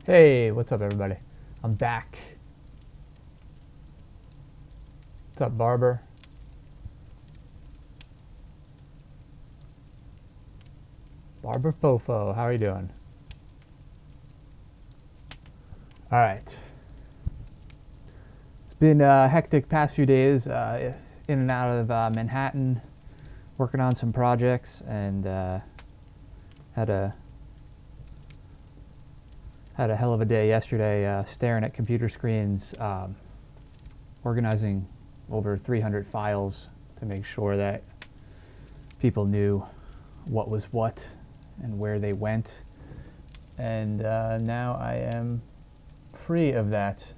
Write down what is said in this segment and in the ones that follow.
Hey, what's up, everybody? I'm back. What's up, Barber? Barber Fofo, how are you doing? All right. It's been a hectic past few days, in and out of Manhattan, working on some projects, and had a hell of a day yesterday, staring at computer screens, organizing over 300 files to make sure that people knew what was what and where they went. And now I am free of that.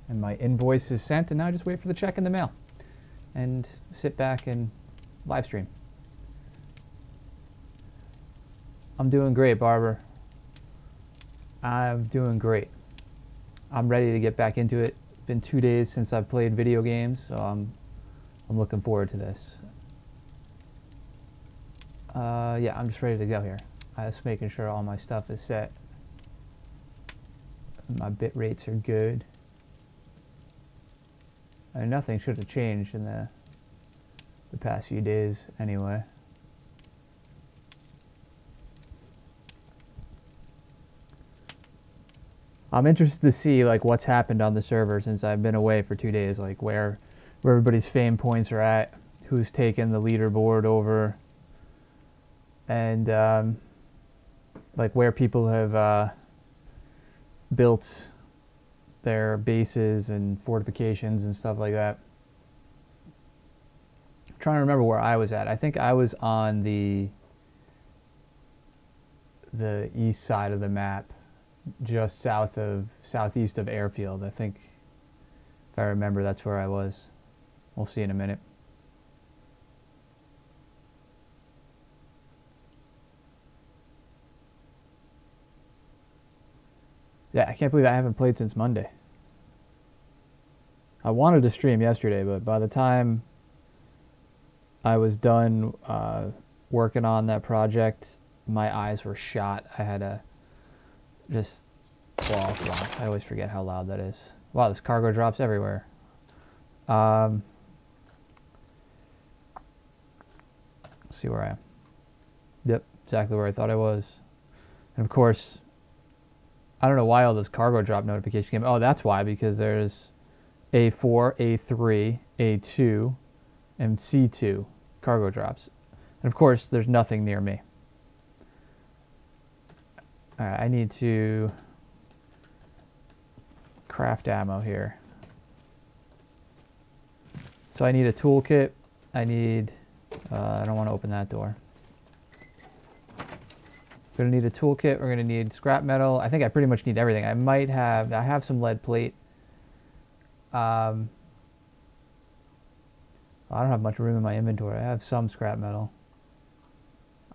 And my invoice is sent, and now I just wait for the check in the mail and sit back and live stream. I'm doing great, Barber. I'm doing great. I'm ready to get back into it. It's been 2 days since I've played video games, so I'm looking forward to this. Yeah, I'm just ready to go here. I'm just making sure all my stuff is set. My bit rates are good. And nothing should have changed in the past few days anyway. I'm interested to see like what's happened on the server since I've been away for 2 days, like where everybody's fame points are at, who's taken the leaderboard over, and like where people have built their bases and fortifications and stuff like that. I'm trying to remember where I was at. I think I was on the east side of the map, just southeast of Airfield. I think, if I remember, that's where I was. We'll see in a minute. Yeah, I can't believe I haven't played since Monday. I wanted to stream yesterday, but by the time I was done working on that project, my eyes were shot. I had to just... Wow, I always forget how loud that is. Wow, there's cargo drops everywhere. Let's see where I am. Yep, exactly where I thought I was. And of course, I don't know why all those cargo drop notifications came. Oh, that's why, because there's A4, A3, A2, and C2 cargo drops. And of course, there's nothing near me. Alright, I need to craft ammo here. So I need a toolkit. I need... I don't want to open that door. We're going to need a toolkit. We're going to need scrap metal. I think I pretty much need everything. I have some lead plate. I don't have much room in my inventory. I have some scrap metal.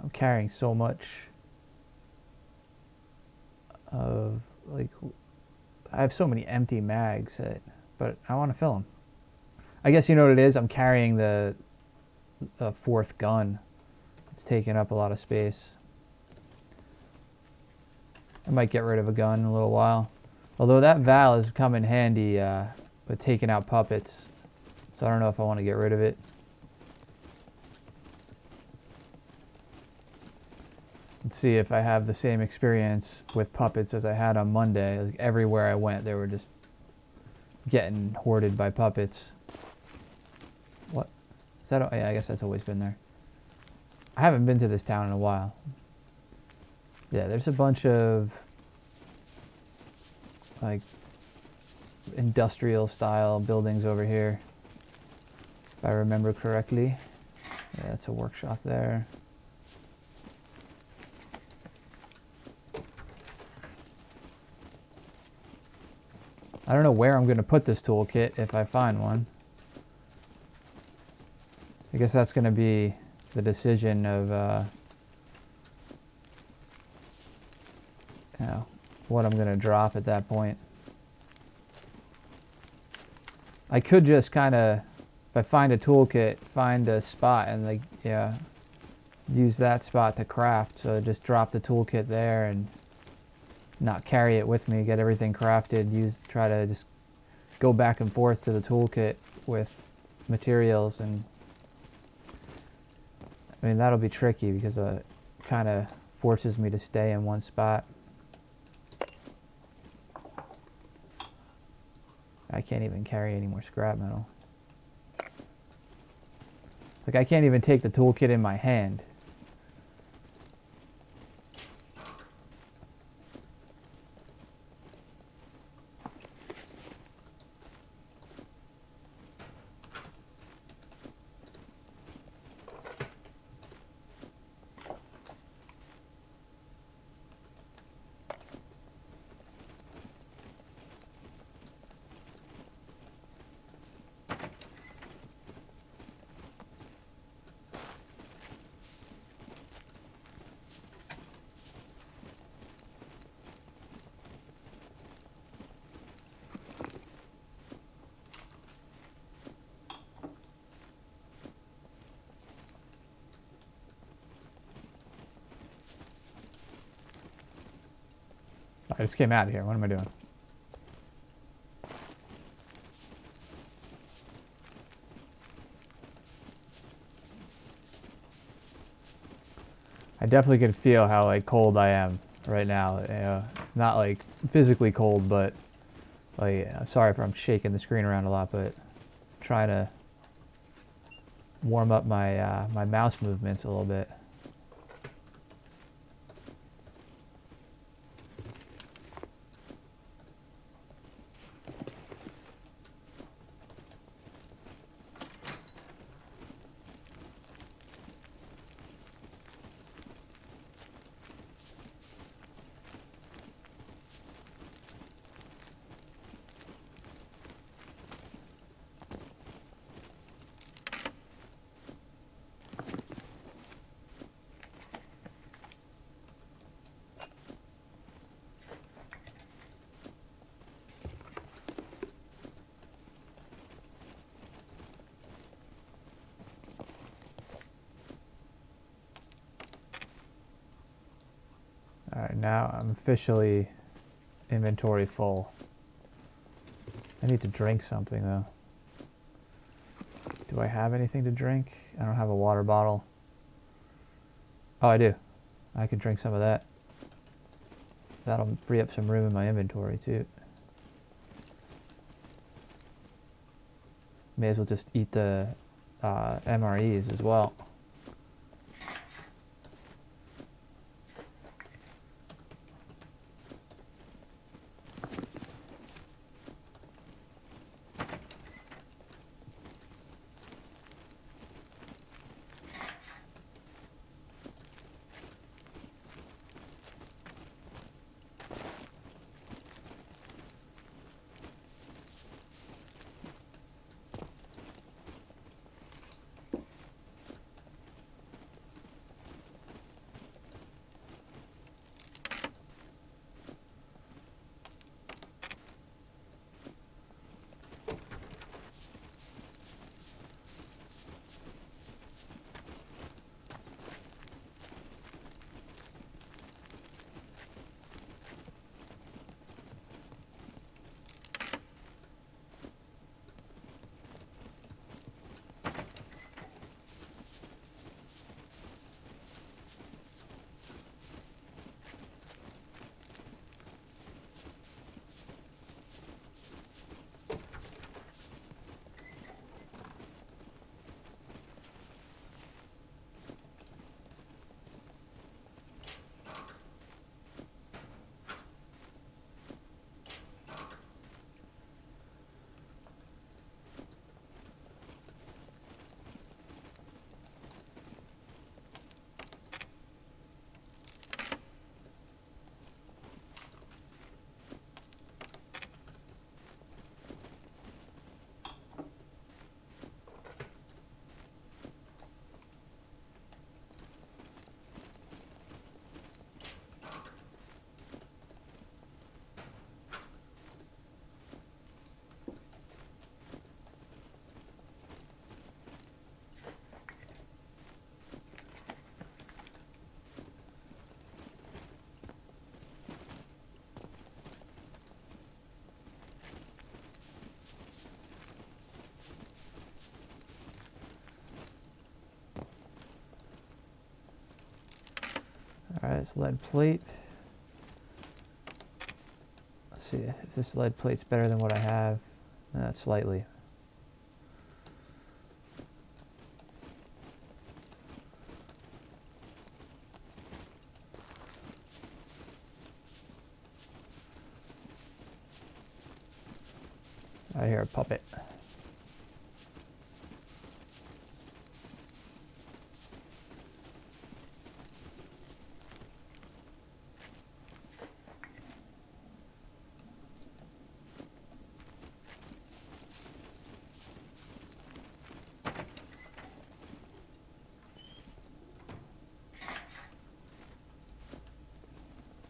I'm carrying so much of, like, I have so many empty mags but I want to fill them. I guess you know what it is? I'm carrying the fourth gun. It's taking up a lot of space. I might get rid of a gun in a little while. Although that Val has come in handy with taking out puppets. So I don't know if I want to get rid of it. Let's see if I have the same experience with puppets as I had on Monday. Like everywhere I went, they were just getting hoarded by puppets. What? Is that? Yeah, I guess that's always been there. I haven't been to this town in a while. Yeah, there's a bunch of like industrial style buildings over here, if I remember correctly. Yeah, that's a workshop there. I don't know where I'm going to put this toolkit if I find one. I guess that's going to be the decision of you know, what I'm going to drop at that point. I could just kind of, if I find a toolkit, find a spot and like, yeah, use that spot to craft. So just drop the toolkit there and not carry it with me, get everything crafted, try to just go back and forth to the toolkit with materials, and I mean that'll be tricky because it kind of forces me to stay in one spot. I can't even carry any more scrap metal. Like, I can't even take the toolkit in my hand. I just came out of here. What am I doing? I definitely can feel how like cold I am right now. Not like physically cold, but like, sorry if I'm shaking the screen around a lot, but trying to warm up my my mouse movements a little bit. Alright, now I'm officially inventory full. I need to drink something though. Do I have anything to drink? I don't have a water bottle. Oh, I do. I could drink some of that. That'll free up some room in my inventory too. May as well just eat the MREs as well. Alright, it's lead plate. Let's see if this lead plate's better than what I have. Slightly. I hear a puppet.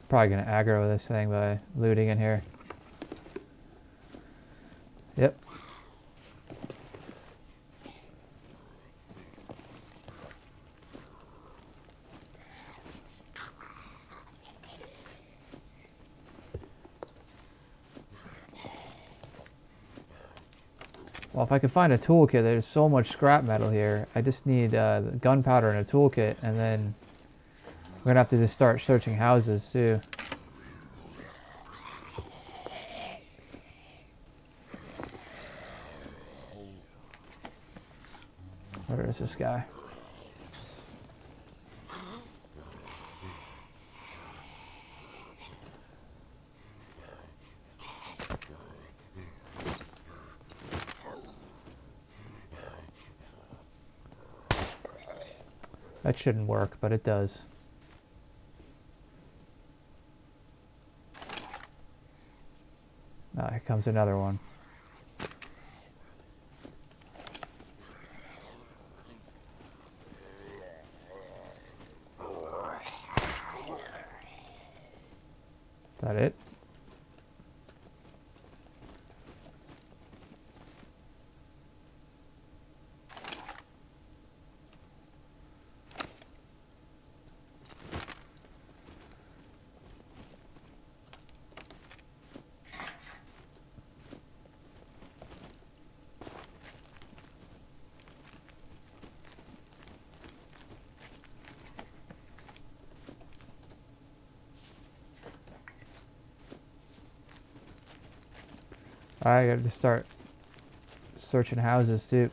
Probably gonna aggro this thing by looting in here. Yep. Well, if I could find a toolkit, there's so much scrap metal here. I just need gunpowder and a toolkit, and then we're gonna have to just start searching houses too. Where is this guy? That shouldn't work, but it does. Ah, here comes another one. Is that it? I gotta just start searching houses too.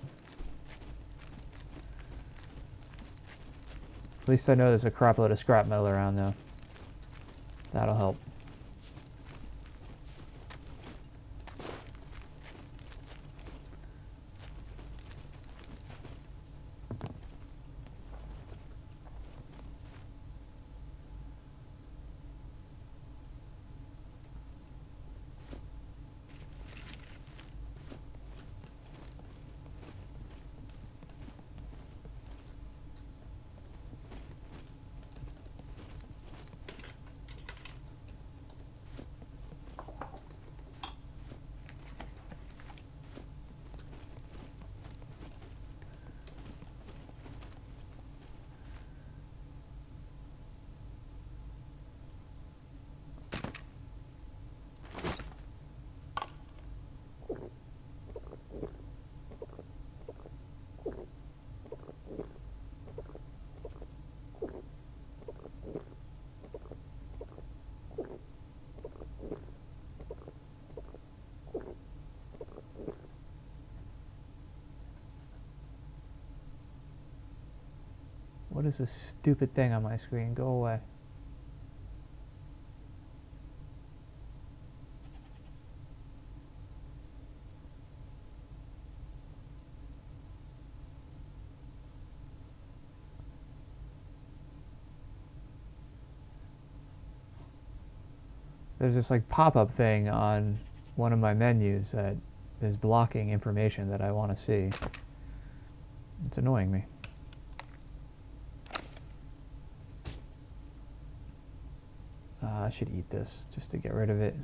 At least I know there's a crap load of scrap metal around though. That'll help. What is this stupid thing on my screen? Go away. There's this like pop-up thing on one of my menus that is blocking information that I want to see. It's annoying me. I should eat this just to get rid of it.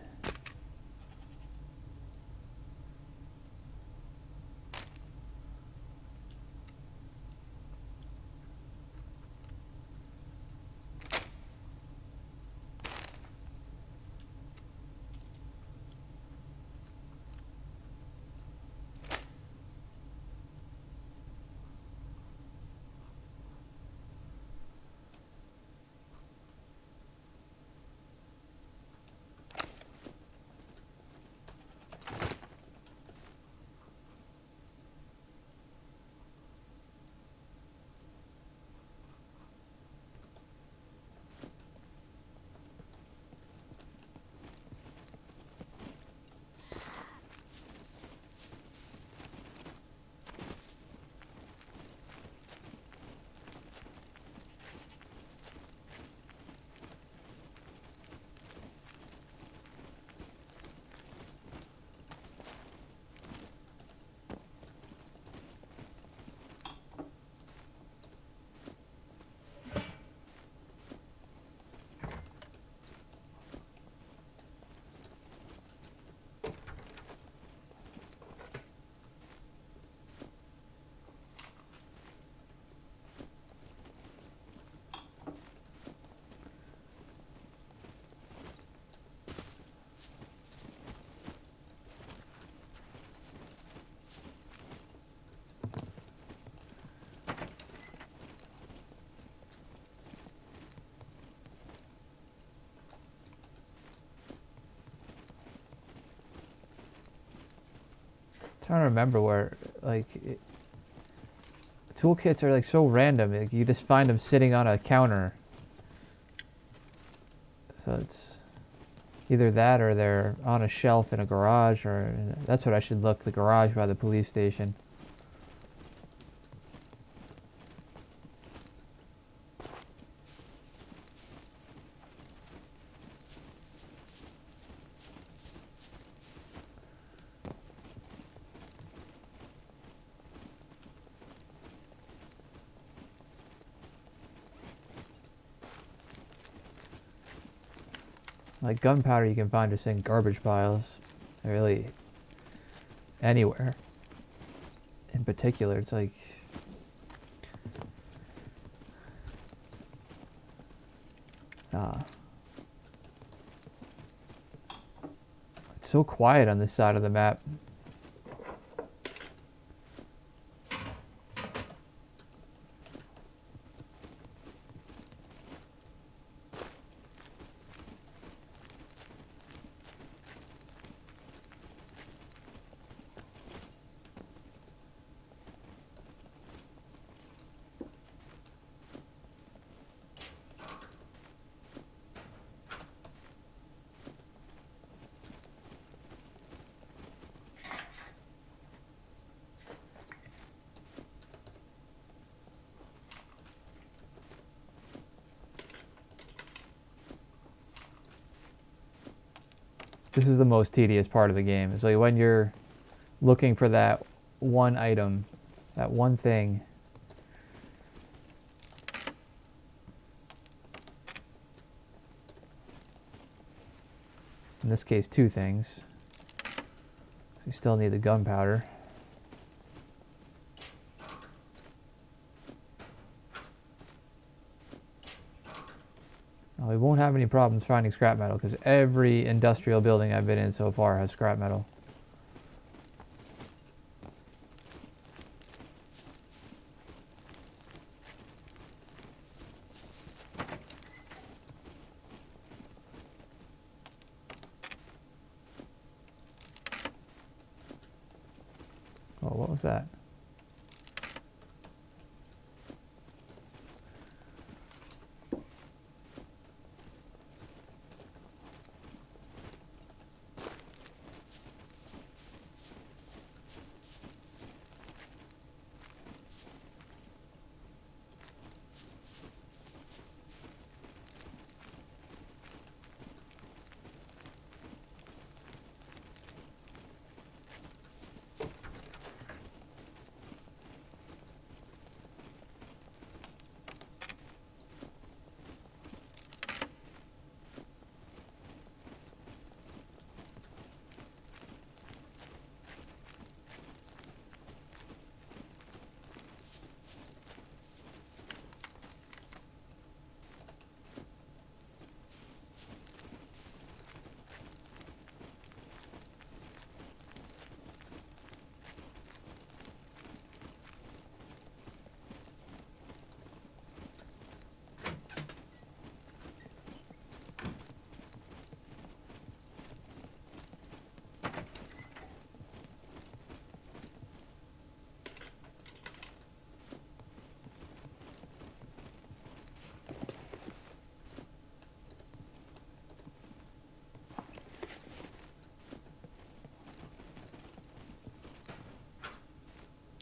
trying to remember where, like, toolkits are like so random. Like, you just find them sitting on a counter. So it's either that or they're on a shelf in a garage, or that's what I should look, the garage by the police station. Like gunpowder you can find just in garbage piles. Really anywhere. In particular, it's like it's so quiet on this side of the map. This is the most tedious part of the game. It's like when you're looking for that one item, that one thing. In this case, two things. We still need the gunpowder. We won't have any problems finding scrap metal because every industrial building I've been in so far has scrap metal. Oh, what was that?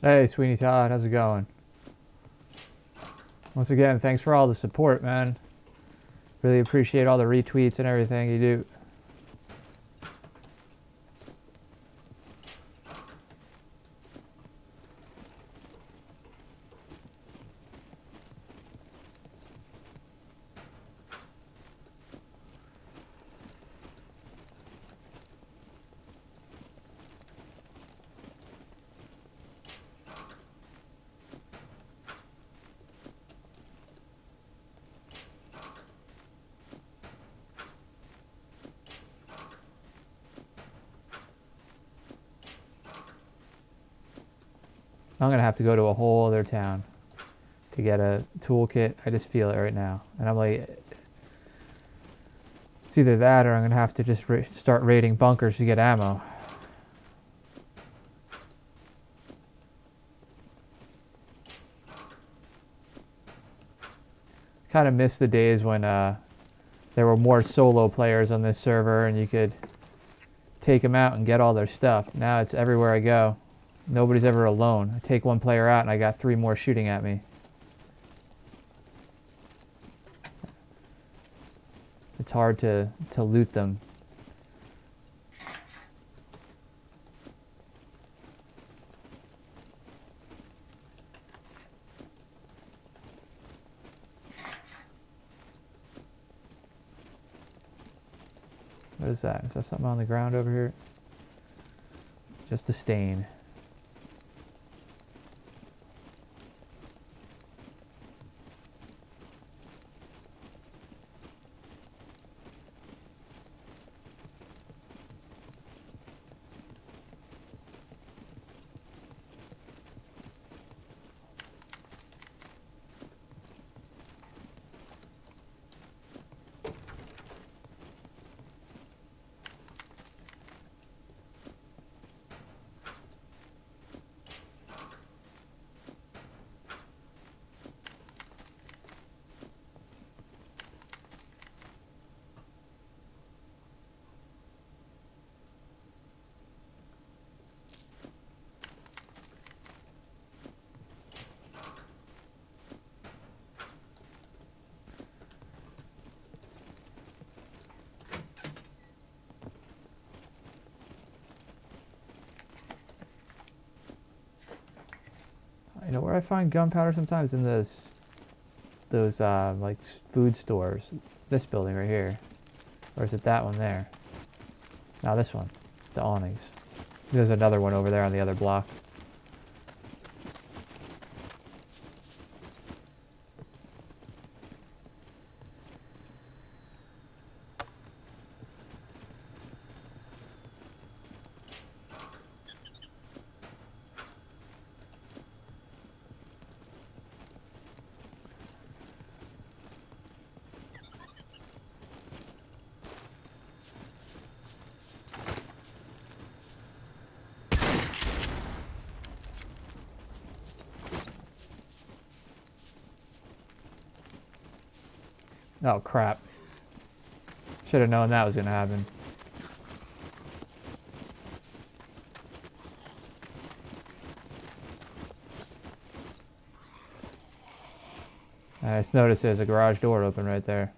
Hey, Sweeney Todd, how's it going? Once again, thanks for all the support, man. Really appreciate all the retweets and everything you do. I'm gonna have to go to a whole other town to get a toolkit. I just feel it right now. And I'm like, it's either that or I'm gonna have to just start raiding bunkers to get ammo. kind of miss the days when there were more solo players on this server and you could take them out and get all their stuff. Now it's everywhere I go. Nobody's ever alone. I take one player out and I got 3 more shooting at me. It's hard to loot them. What is that? Is that something on the ground over here? Just a stain. You know where I find gunpowder sometimes? In those like food stores. This building right here. Or is it that one there? No, this one. The awnings. There's another one over there on the other block. Oh crap. Should have known that was going to happen. I just noticed there's a garage door open right there.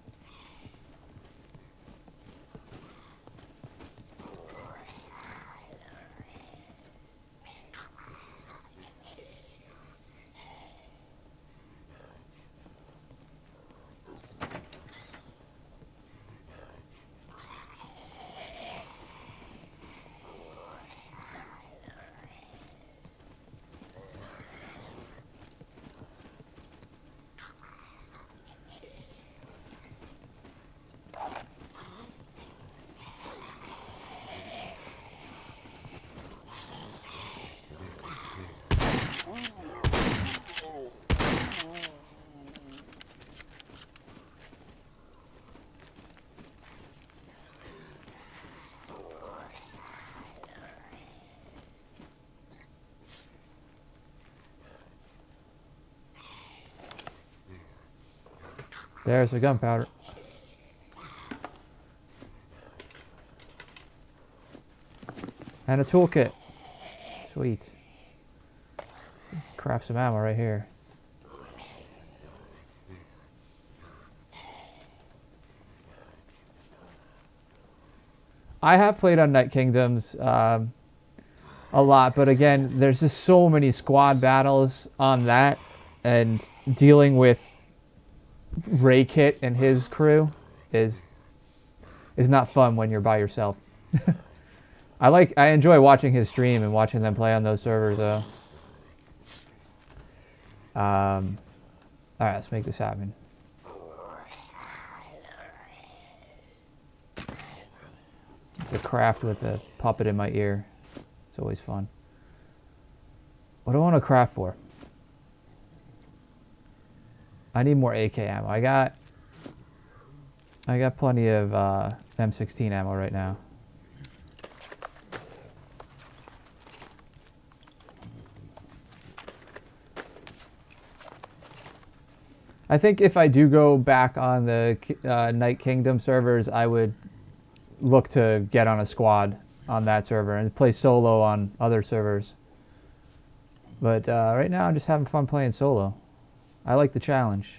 There's the gunpowder. And a toolkit. Sweet. Craft some ammo right here. I have played on Night Kingdoms a lot, but again, there's just so many squad battles on that, and dealing with Ray Kit and his crew is not fun when you're by yourself. I enjoy watching his stream and watching them play on those servers though. Alright, let's make this happen. The craft with a puppet in my ear. It's always fun. What do I want to craft for? I need more AK ammo. I got plenty of M16 ammo right now. I think if I do go back on the Night Kingdom servers, I would look to get on a squad on that server and play solo on other servers. But right now I'm just having fun playing solo. I like the challenge.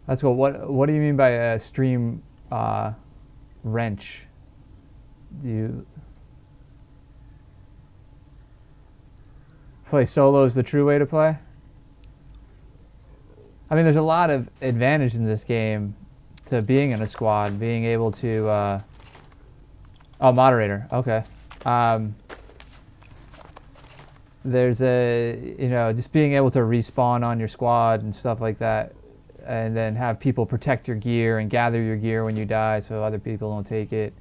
That's cool. What do you mean by a stream wrench? Do you play solo is the true way to play? I mean, there's a lot of advantage in this game to being in a squad, being able to oh, moderator. Okay. There's just being able to respawn on your squad and stuff like that, and then have people protect your gear and gather your gear when you die so other people don't take it.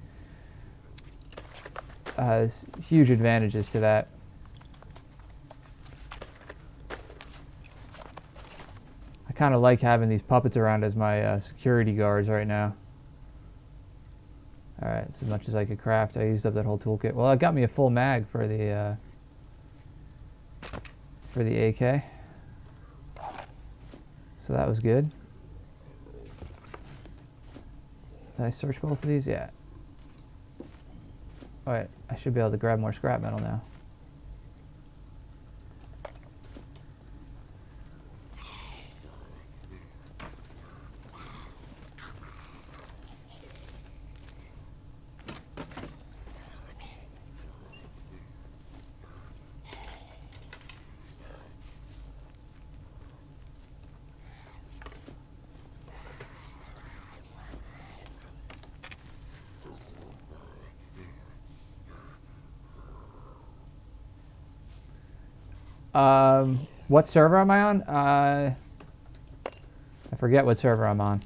There's huge advantages to that. I kind of like having these puppets around as my security guards right now. Alright, as much as I could craft, I used up that whole toolkit. Well, it got me a full mag for the AK. So that was good. Did I search both of these? Yeah. Alright, I should be able to grab more scrap metal now. What server am I on? I forget what server I'm on.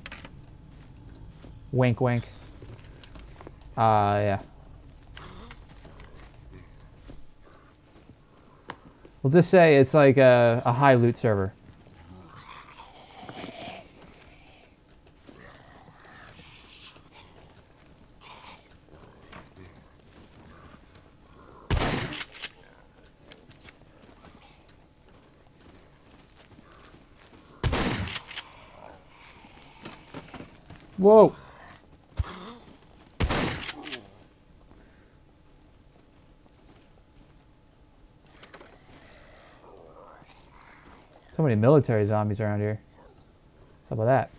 Wink, wink. Yeah. We'll just say it's like a high loot server. Whoa! So many military zombies around here. What's up with that?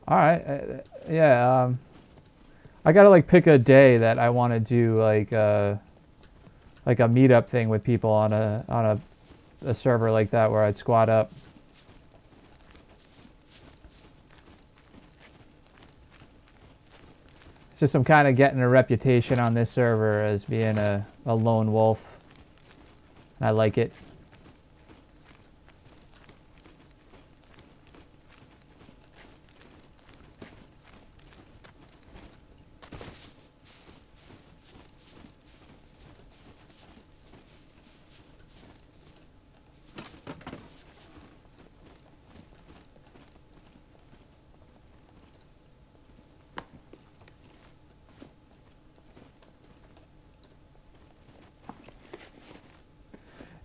All right, yeah. I gotta like pick a day that I want to do like a meetup thing with people on a server like that where I'd squad up. It's just I'm kind of getting a reputation on this server as being a lone wolf. I like it.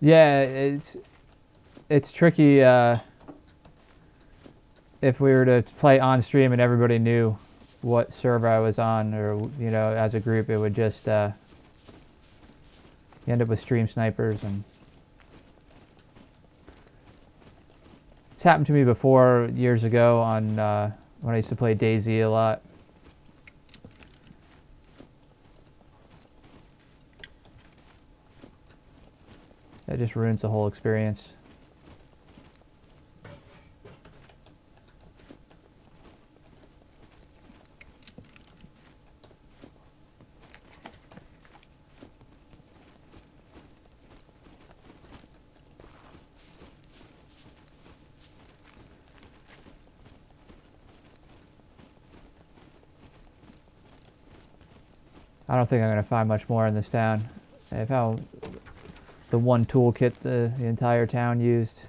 Yeah, it's tricky if we were to play on stream and everybody knew what server I was on, or you know, as a group, it would just you end up with stream snipers. And it's happened to me before years ago on when I used to play DayZ a lot. That just ruins the whole experience. I don't think I'm going to find much more in this town. I found the one toolkit the entire town used.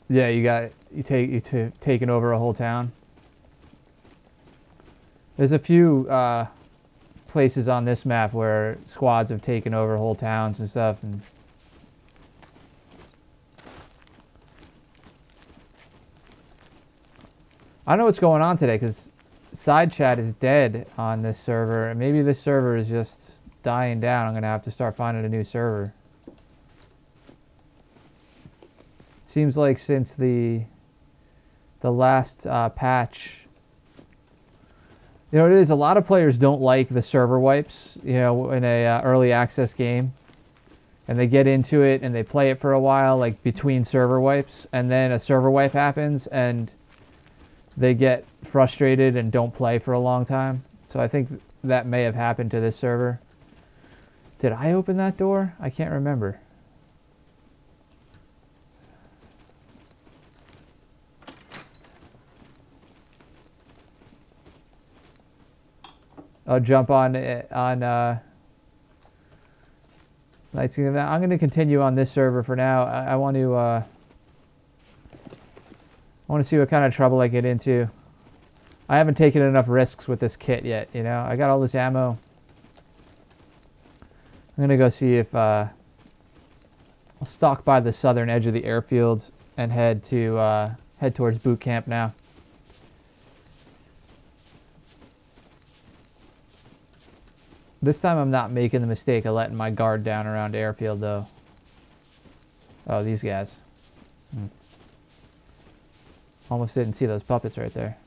Yeah, you taking over a whole town. There's a few places on this map where squads have taken over whole towns and stuff, and I don't know what's going on today because side chat is dead on this server. Maybe this server is just dying down. I'm gonna have to start finding a new server. Seems like since the last patch, you know, it is a lot of players don't like the server wipes. You know, in a early access game, and they get into it and they play it for a while, like between server wipes, and then a server wipe happens and they get frustrated and don't play for a long time. So I think that may have happened to this server. Did I open that door? I can't remember. I'll jump on Knights Kingdom. I'm going to continue on this server for now. I want to see what kind of trouble I get into. I haven't taken enough risks with this kit yet, you know. I got all this ammo. I'm going to go see if I'll stalk by the southern edge of the airfields and head towards boot camp now. This time I'm not making the mistake of letting my guard down around airfield though. Oh, these guys. Almost didn't see those puppets right there.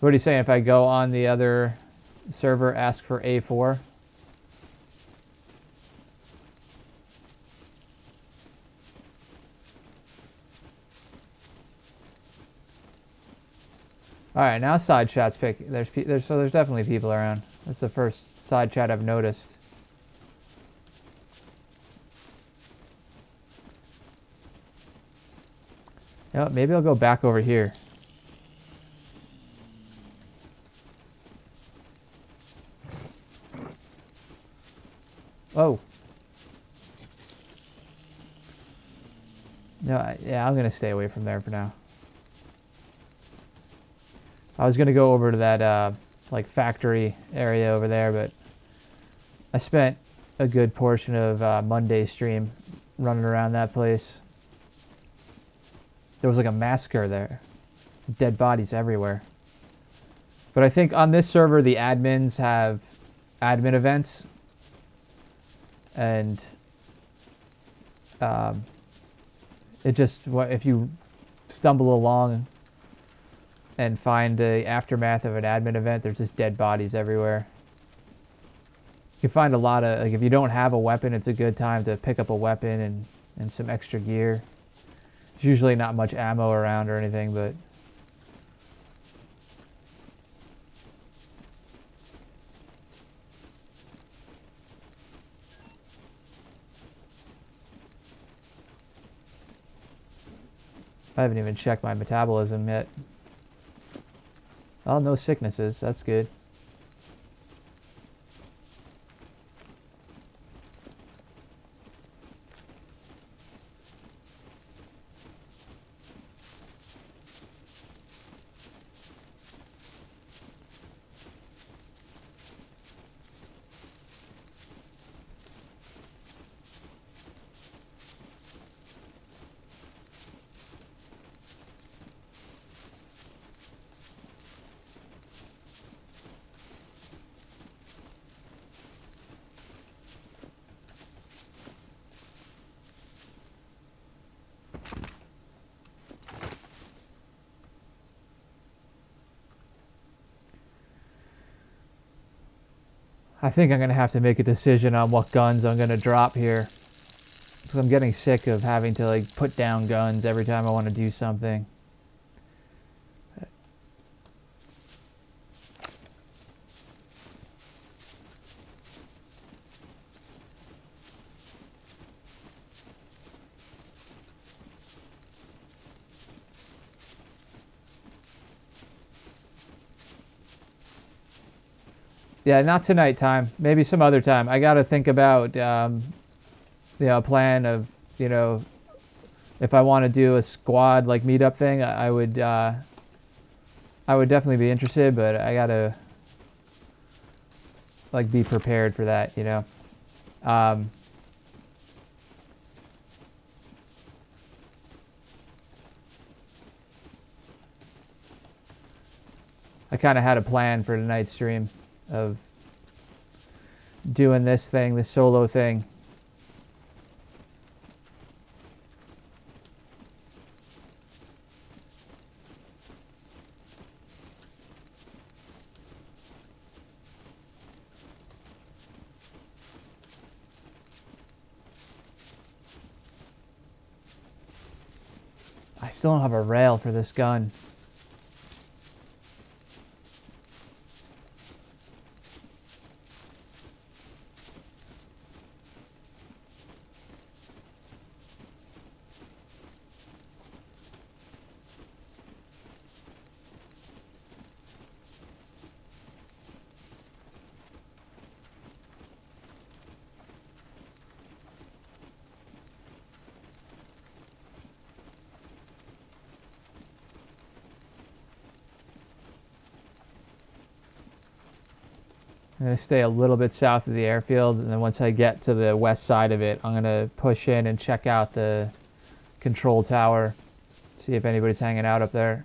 What are you saying if I go on the other server, ask for A4? All right, now side chat's pick. There's definitely people around. That's the first side chat I've noticed. You know what, maybe I'll go back over here. Oh. No, yeah, I'm going to stay away from there for now. I was going to go over to that like factory area over there, but I spent a good portion of Monday's stream running around that place. There was like a massacre there. Dead bodies everywhere. But I think on this server the admins have admin events. And it just, if you stumble along and find the aftermath of an admin event, there's just dead bodies everywhere. You can find a lot of, like, if you don't have a weapon, it's a good time to pick up a weapon and some extra gear. There's usually not much ammo around or anything, but I haven't even checked my metabolism yet. Oh, no sicknesses. That's good. I think I'm going to have to make a decision on what guns I'm going to drop here. Because I'm getting sick of having to like put down guns every time I want to do something. Yeah, not tonight time. Maybe some other time. I got to think about, a plan of, if I want to do a squad like meetup thing, I would definitely be interested, but I got to like be prepared for that, I kind of had a plan for tonight's stream of doing this thing, this solo thing. I still don't have a rail for this gun. I'm going to stay a little bit south of the airfield, and then once I get to the west side of it, I'm going to push in and check out the control tower, see if anybody's hanging out up there.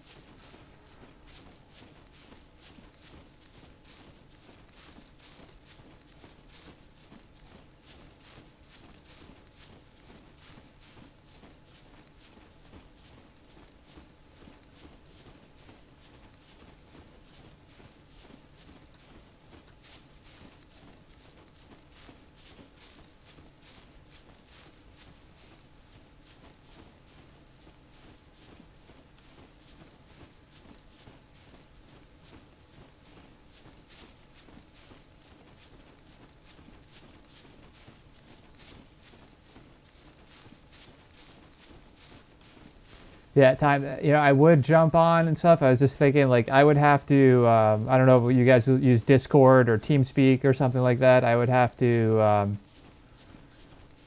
Yeah, time. I would jump on and stuff. I was just thinking, like, I would have to. I don't know if you guys use Discord or TeamSpeak or something like that. I would have to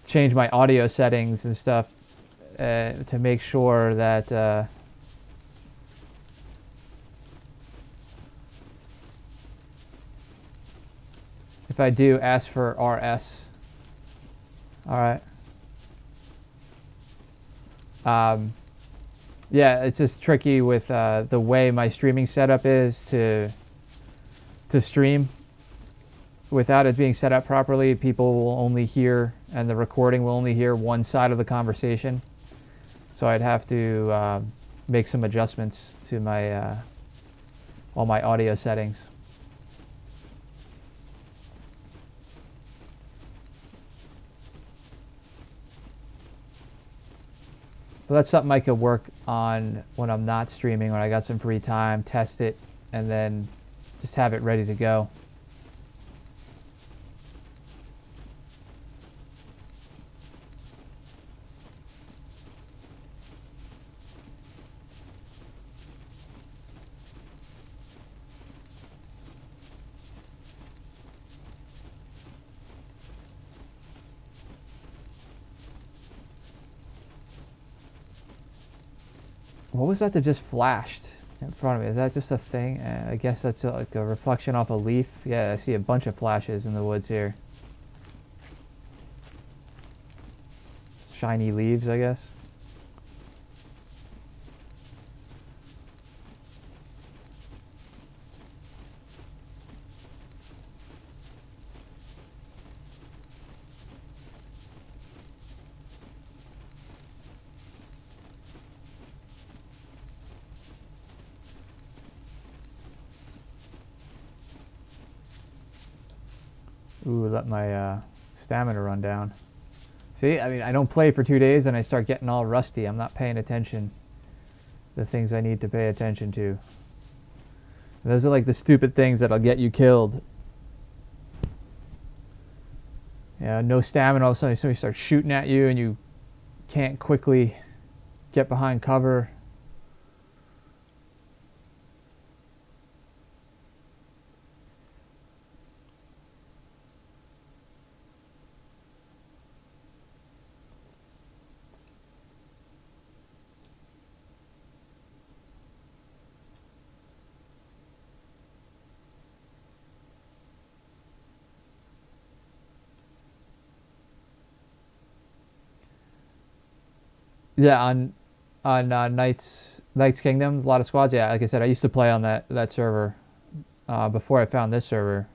change my audio settings and stuff to make sure that. If I do ask for RS. All right. Yeah, it's just tricky with the way my streaming setup is to stream. Without it being set up properly, people will only hear, and the recording will only hear one side of the conversation. So I'd have to make some adjustments to my all my audio settings. But that's something I could work on when I'm not streaming, when I got some free time, test it, and then just have it ready to go. What was that just flashed in front of me? Is that just a thing? I guess that's like a reflection off a leaf. Yeah, I see a bunch of flashes in the woods here. Shiny leaves, I guess. Ooh, let my stamina run down. See, I mean, I don't play for 2 days and I start getting all rusty. I'm not paying attention to the things I need to pay attention to. Those are like the stupid things that'll get you killed. Yeah, no stamina, all of a sudden somebody starts shooting at you and you can't quickly get behind cover. Yeah, on Knights Kingdom, a lot of squads. Yeah, like I said, I used to play on that server before I found this server.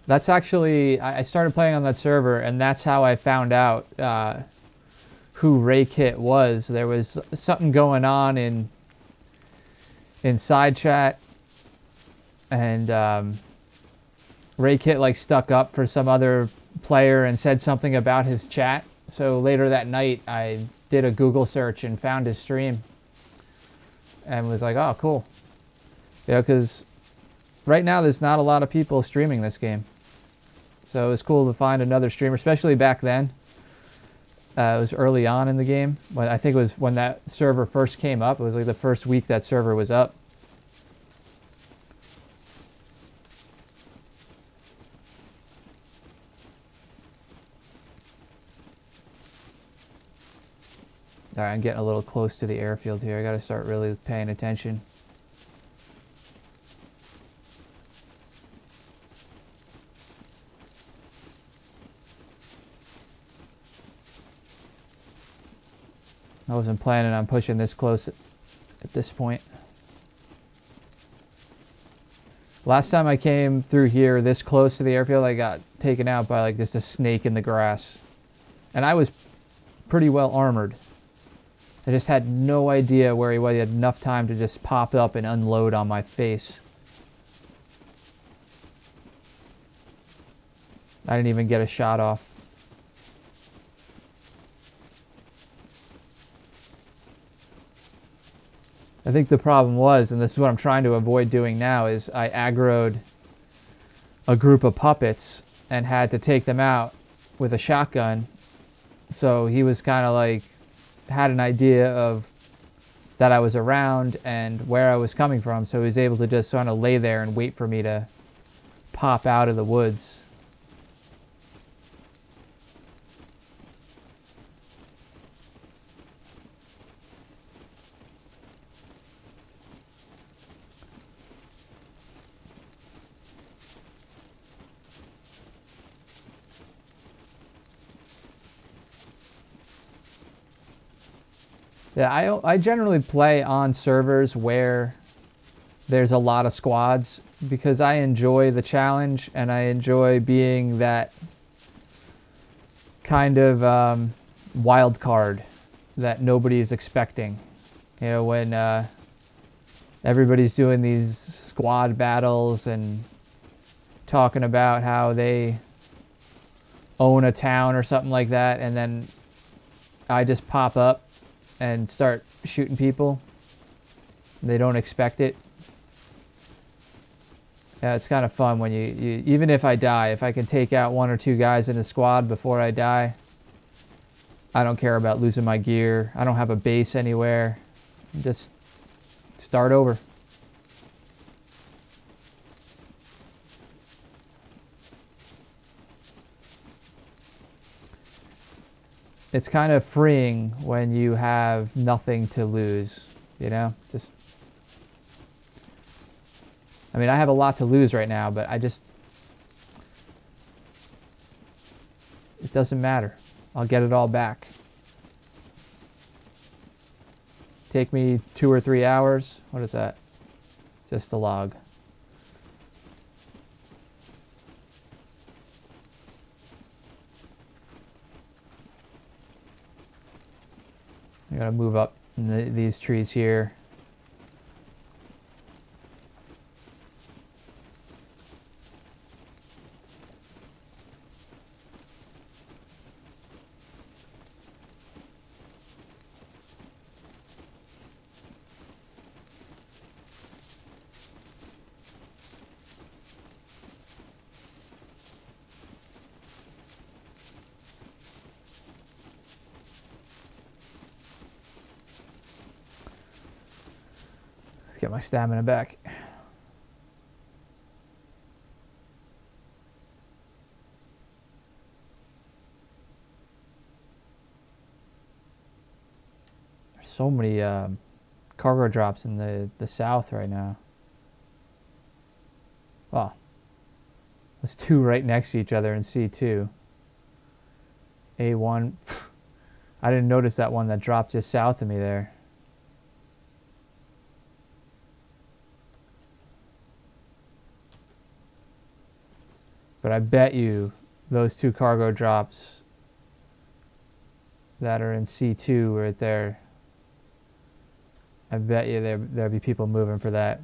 That's actually, I started playing on that server, and that's how I found out who Raykit was. There was something going on in side chat, and Raykit like stuck up for some other player and said something about his chat. So later that night, I did a Google search and found his stream, and was like, oh, cool. Yeah, because right now there's not a lot of people streaming this game. So it was cool to find another streamer, especially back then. It was early on in the game. When I think it was when that server first came up. It was like the first week that server was up. Alright, I'm getting a little close to the airfield here. I gotta start really paying attention. I wasn't planning on pushing this close at this point. Last time I came through here this close to the airfield, I got taken out by like just a snake in the grass. And I was pretty well armored. I just had no idea where he was. He had enough time to just pop up and unload on my face. I didn't even get a shot off. I think the problem was, and this is what I'm trying to avoid doing now, is I aggroed a group of puppets and had to take them out with a shotgun. So he was kind of like, had an idea of that I was around and where I was coming from. So he was able to just sort of lay there and wait for me to pop out of the woods. Yeah, I generally play on servers where there's a lot of squads because I enjoy the challenge and I enjoy being that kind of wild card that nobody is expecting. You know, when everybody's doing these squad battles and talking about how they own a town or something like that, and then I just pop up and start shooting people. They don't expect it. Yeah, it's kind of fun when you even if I die, if I can take out 1 or 2 guys in the squad before I die, I don't care about losing my gear. I don't have a base anywhere. I'm just start over. It's kind of freeing when you have nothing to lose, you know? Just, I mean, I have a lot to lose right now, but it doesn't matter. I'll get it all back. Take me 2 or 3 hours. What is that? Just a log. I gotta move up in these trees here. Get my stamina back. There's so many cargo drops in the south right now. Wow. There's 2 right next to each other in C2. A1. I didn't notice that one that dropped just south of me there. But I bet you those 2 cargo drops that are in C2 right there, I bet you there'll be people moving for that.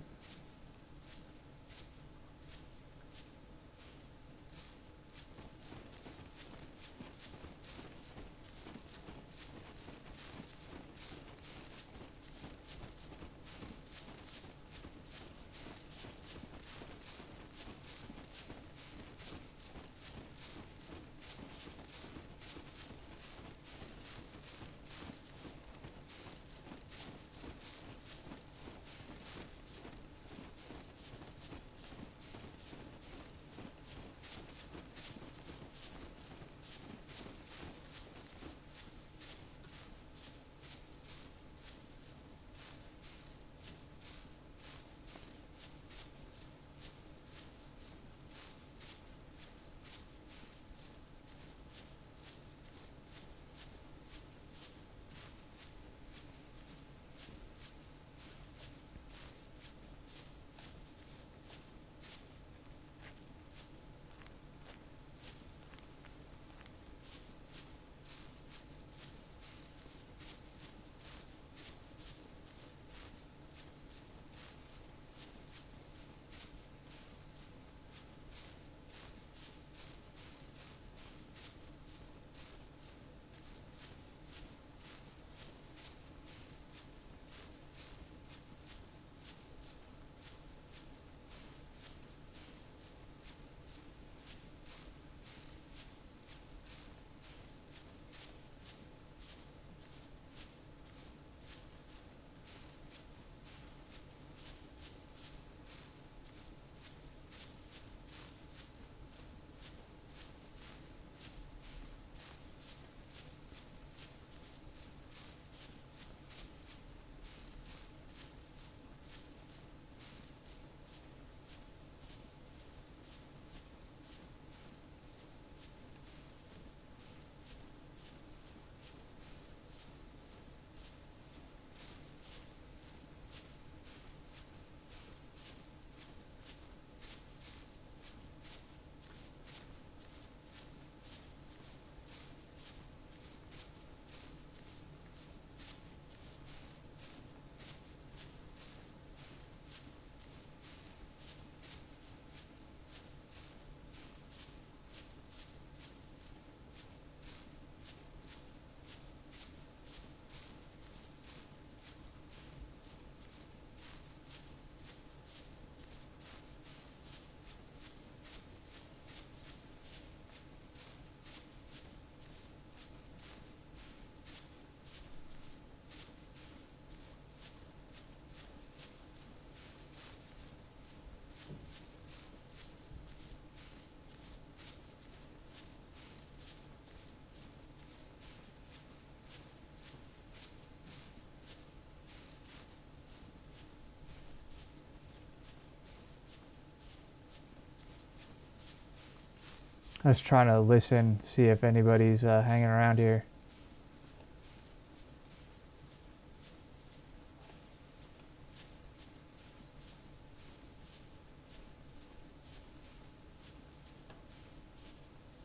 I was trying to listen, see if anybody's hanging around here.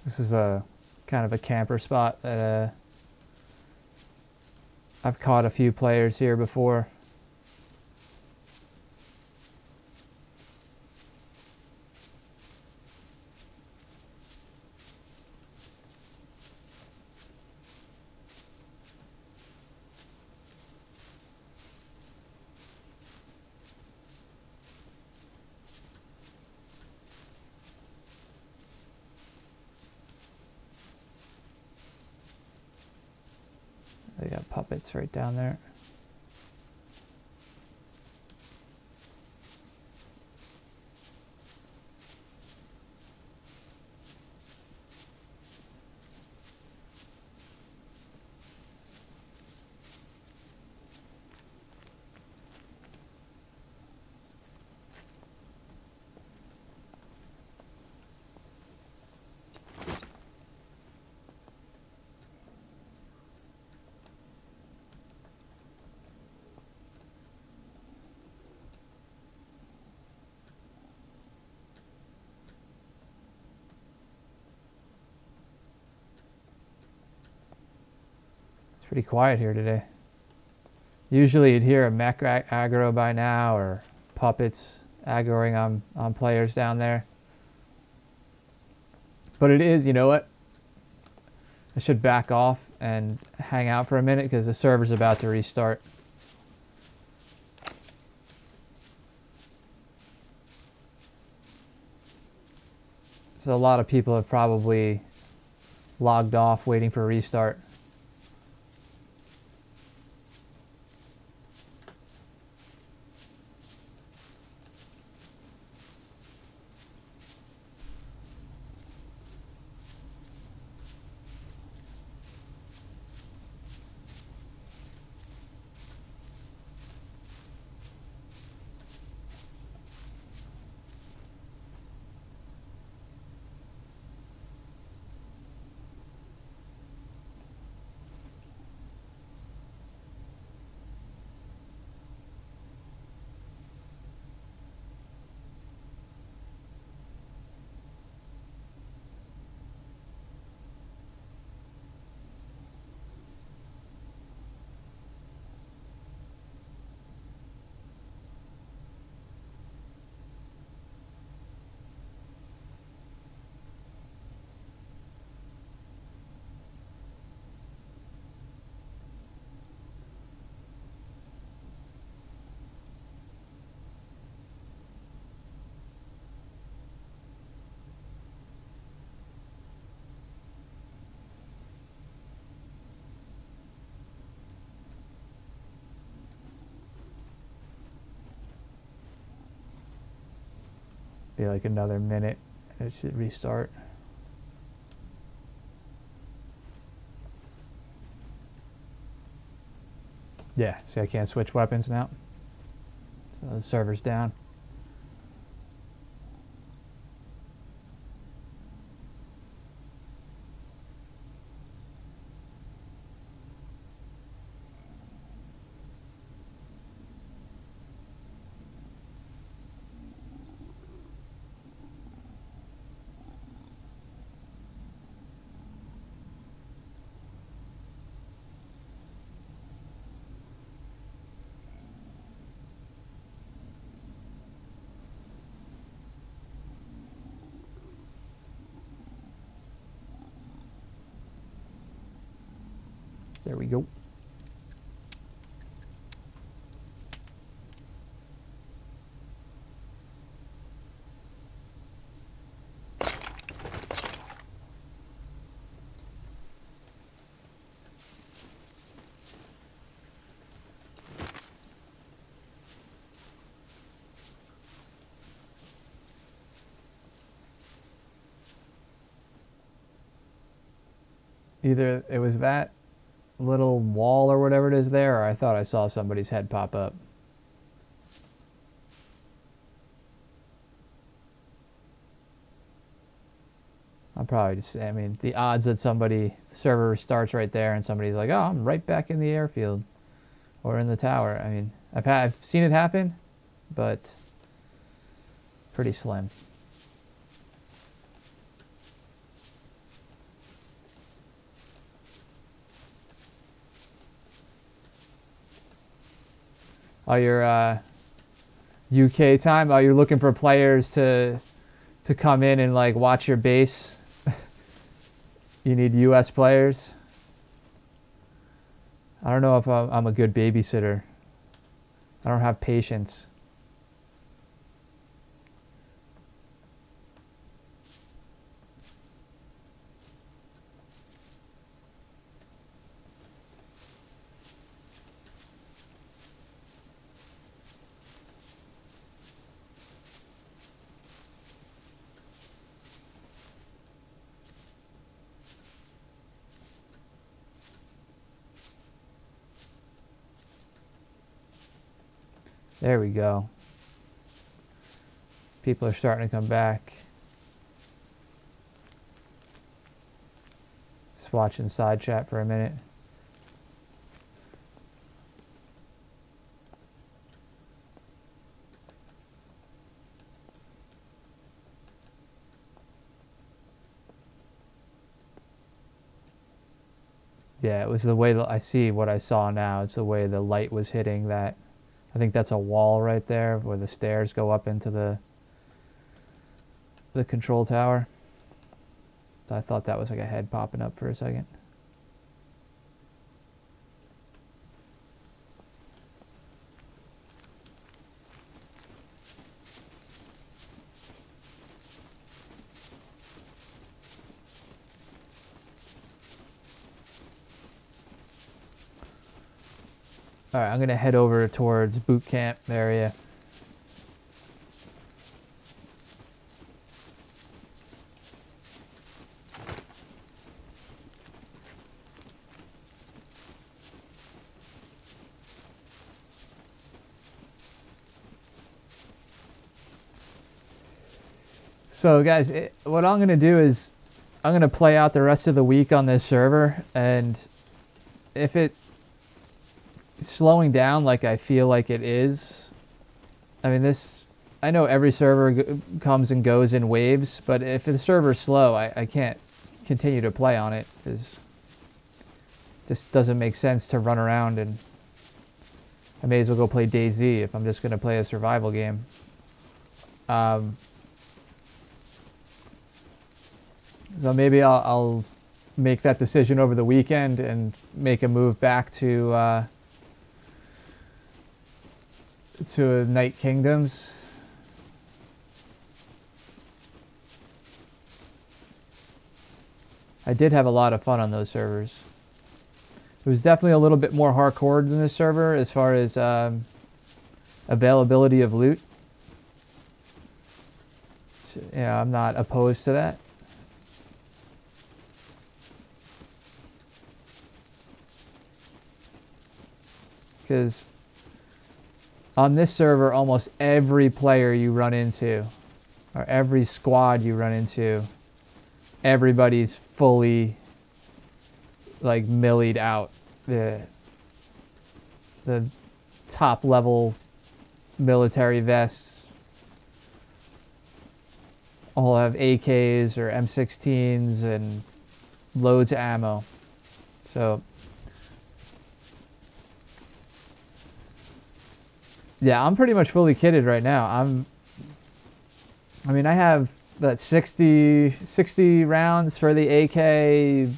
This is a kind of a camper spot that I've caught a few players here before. They got puppets right down there. Pretty quiet here today. Usually you'd hear a mech aggro by now, or puppets aggroing on players down there. But it is, you know what? I should back off and hang out for a minute because the server's about to restart. So a lot of people have probably logged off waiting for a restart. Be like another minute and it should restart. Yeah, see I can't switch weapons now. So the server's down. There we go. Either it was that little wall or whatever it is there, or I thought I saw somebody's head pop up. I'll probably just, I mean, the odds that the server starts right there and somebody's like, oh, I'm right back in the airfield or in the tower. I mean, I've seen it happen, but pretty slim. Oh, your UK time? Oh, you're looking for players to come in and like watch your base? You need US players? I don't know if I'm a good babysitter. I don't have patience. There we go. People are starting to come back. Just watching side chat for a minute. Yeah, it was the way that I see what I saw now. It's the way the light was hitting that. I think that's a wall right there where the stairs go up into the control tower. So I thought that was like a head popping up for a second. Alright, I'm going to head over towards boot camp area. So guys, what I'm going to do is I'm going to play out the rest of the week on this server, and if it's slowing down like I feel like it is, I mean, I know every server comes and goes in waves, but if the server's slow, I can't continue to play on it, because it just doesn't make sense to run around, and I may as well go play DayZ if I'm just going to play a survival game. So maybe I'll make that decision over the weekend and make a move back to Night Kingdoms. I did have a lot of fun on those servers. It was definitely a little bit more hardcore than this server as far as availability of loot. So, yeah, I'm not opposed to that. Because on this server, almost every player you run into, or every squad you run into, everybody's fully like millied out. The top level military vests all have AKs or M16s and loads of ammo. So yeah, I'm pretty much fully kitted right now. I mean, I have that 60 rounds for the AK,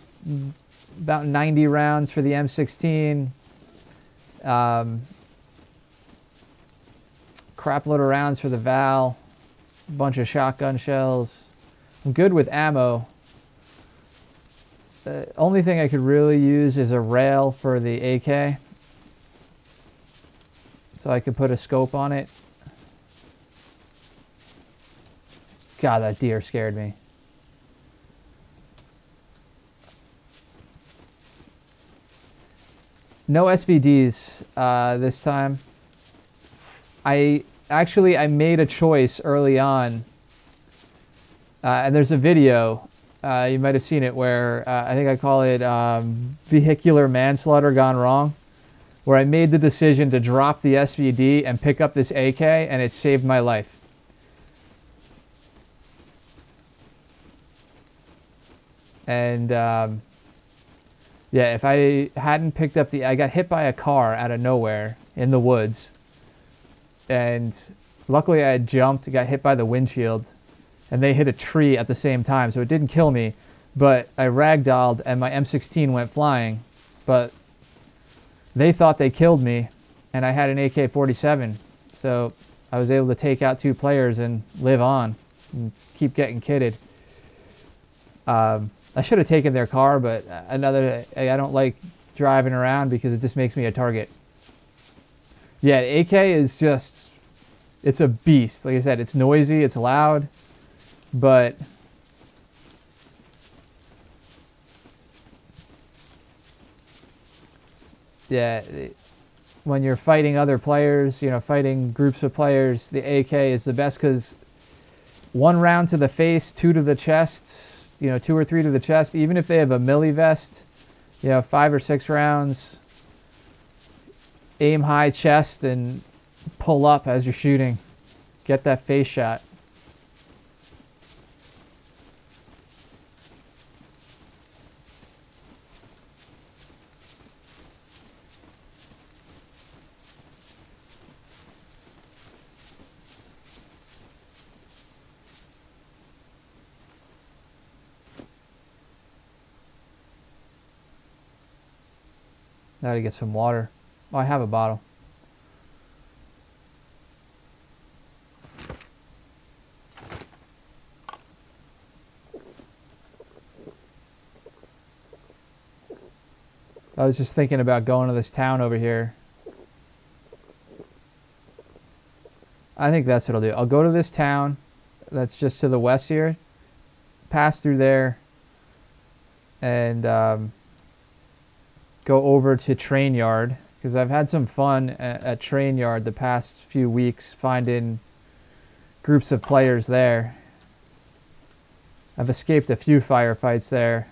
about 90 rounds for the M16, crap load of rounds for the Val, a bunch of shotgun shells. I'm good with ammo. The only thing I could really use is a rail for the AK, so I could put a scope on it. God, that deer scared me. No SVDs this time. I made a choice early on, and there's a video You might have seen it where I think I call it vehicular manslaughter gone wrong, where I made the decision to drop the SVD and pick up this AK, and it saved my life. And yeah, if I hadn't picked up I got hit by a car out of nowhere in the woods, and luckily I had jumped, got hit by the windshield, and they hit a tree at the same time, so it didn't kill me, but I ragdolled and my M16 went flying, but they thought they killed me, and I had an AK-47, so I was able to take out 2 players and live on and keep getting kidded. I should have taken their car, but I don't like driving around because it just makes me a target. Yeah, AK is just, it's a beast. Like I said, it's noisy, it's loud, but yeah, when you're fighting other players, you know, fighting groups of players, the AK is the best because 1 round to the face, 2 to the chest, you know, 2 or 3 to the chest, even if they have a melee vest, you know, 5 or 6 rounds, aim high chest and pull up as you're shooting. Get that face shot. Now to get some water. Oh, I have a bottle. I was just thinking about going to this town over here. I think that's what I'll do. I'll go to this town that's just to the west here, pass through there, and go over to Train Yard, because I've had some fun at Train Yard the past few weeks finding groups of players there. I've escaped a few firefights there.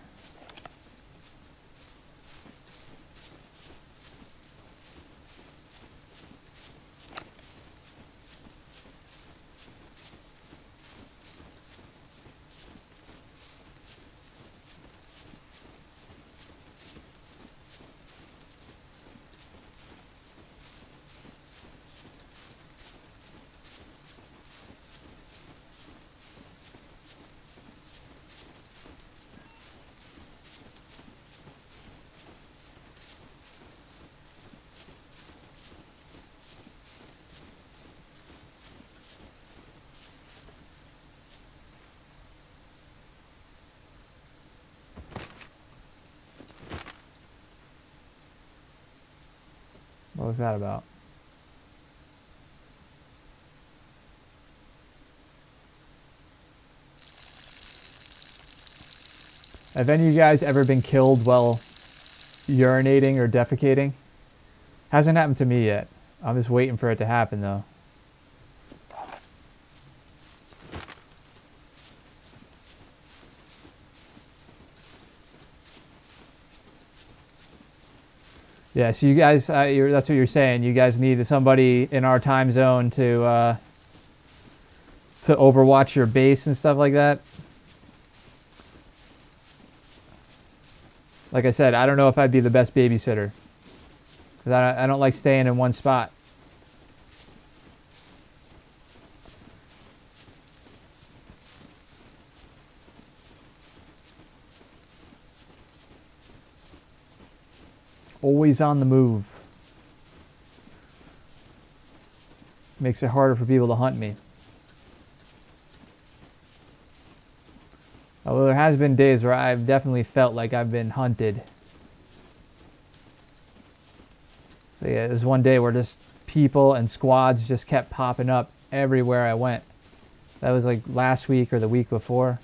What was that about? Have any of you guys ever been killed while urinating or defecating? Hasn't happened to me yet. I'm just waiting for it to happen though. Yeah, so you guys, that's what you're saying. You guys need somebody in our time zone to overwatch your base and stuff like that. Like I said, I don't know if I'd be the best babysitter, because I don't like staying in one spot. Always on the move. Makes it harder for people to hunt me. Although there has been days where I've definitely felt like I've been hunted. So yeah, there's one day where just people and squads just kept popping up everywhere I went. That was like last week or the week before.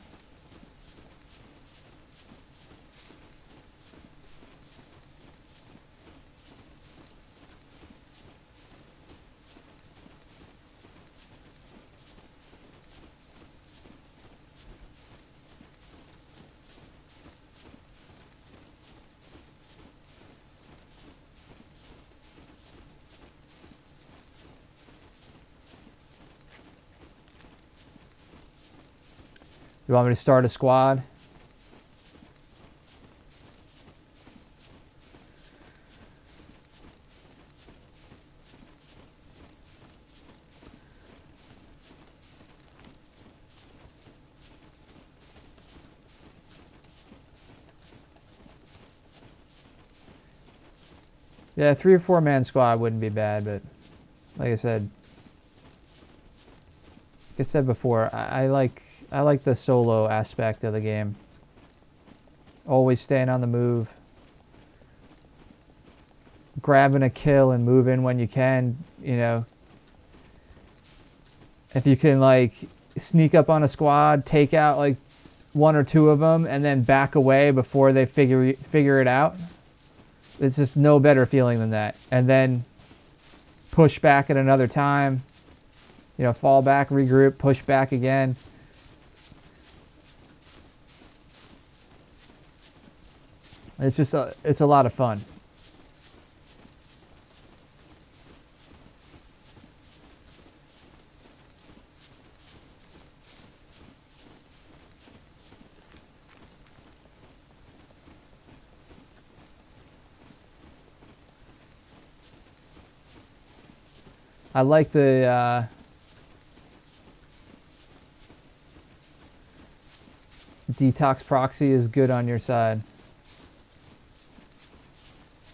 You want me to start a squad? Yeah, 3 or 4 man squad wouldn't be bad, but like I said before, I like the solo aspect of the game. Always staying on the move, grabbing a kill and moving when you can. You know, if you can like sneak up on a squad, take out like 1 or 2 of them, and then back away before they figure it out. It's just no better feeling than that. And then push back at another time. You know, fall back, regroup, push back again. It's just it's a lot of fun. I like the detox proxy is good on your side.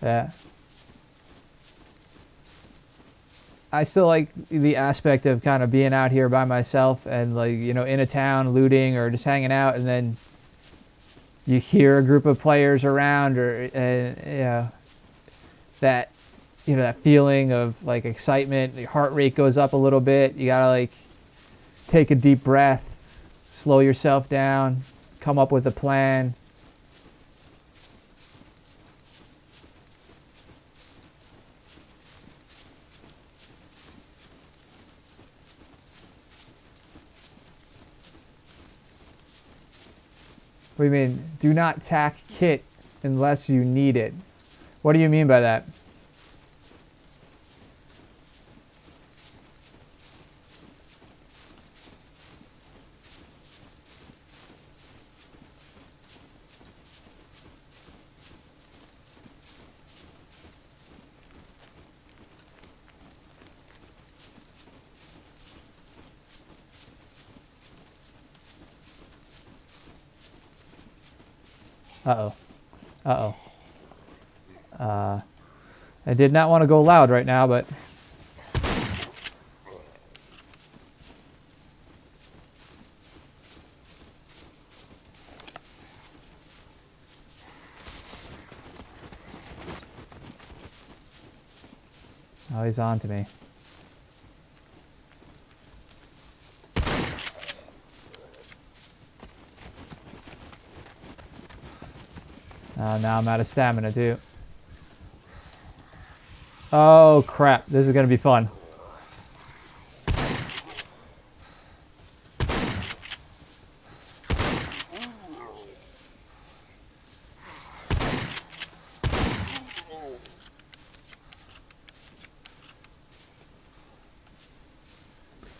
Yeah. I still like the aspect of kind of being out here by myself and like, you know, in a town looting or just hanging out, and then you hear a group of players around, or you know, that, you know, that feeling of like excitement. Your heart rate goes up a little bit. You gotta like take a deep breath, slow yourself down, come up with a plan. What do you mean? Do not tack kit unless you need it. What do you mean by that? Uh-oh. Uh-oh. I did not want to go loud right now, but... Oh, he's on to me. Now I'm out of stamina, too. Oh, crap. This is going to be fun.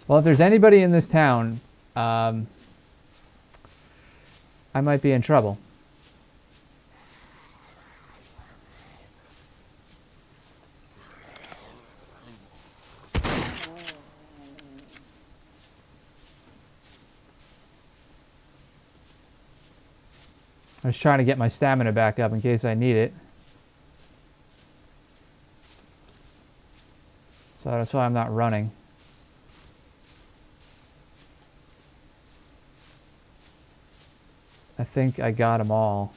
Well, if there's anybody in this town, I might be in trouble. I was trying to get my stamina back up in case I need it. So that's why I'm not running. I think I got them all.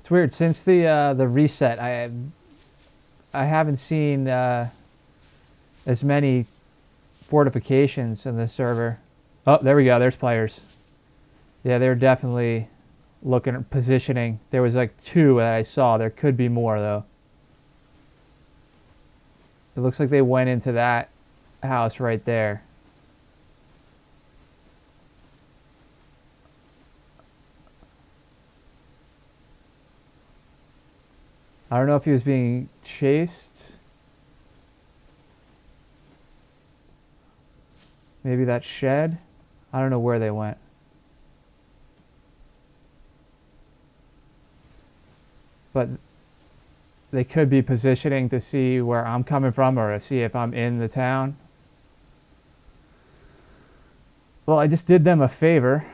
It's weird. Since the reset, I haven't seen as many fortifications in this server. Oh, there we go. There's players. Yeah, they're definitely looking at positioning. There was like 2 that I saw. There could be more though. It looks like they went into that house right there. I don't know if he was being chased. Maybe that shed. I don't know where they went. But they could be positioning to see where I'm coming from or to see if I'm in the town. Well, I just did them a favor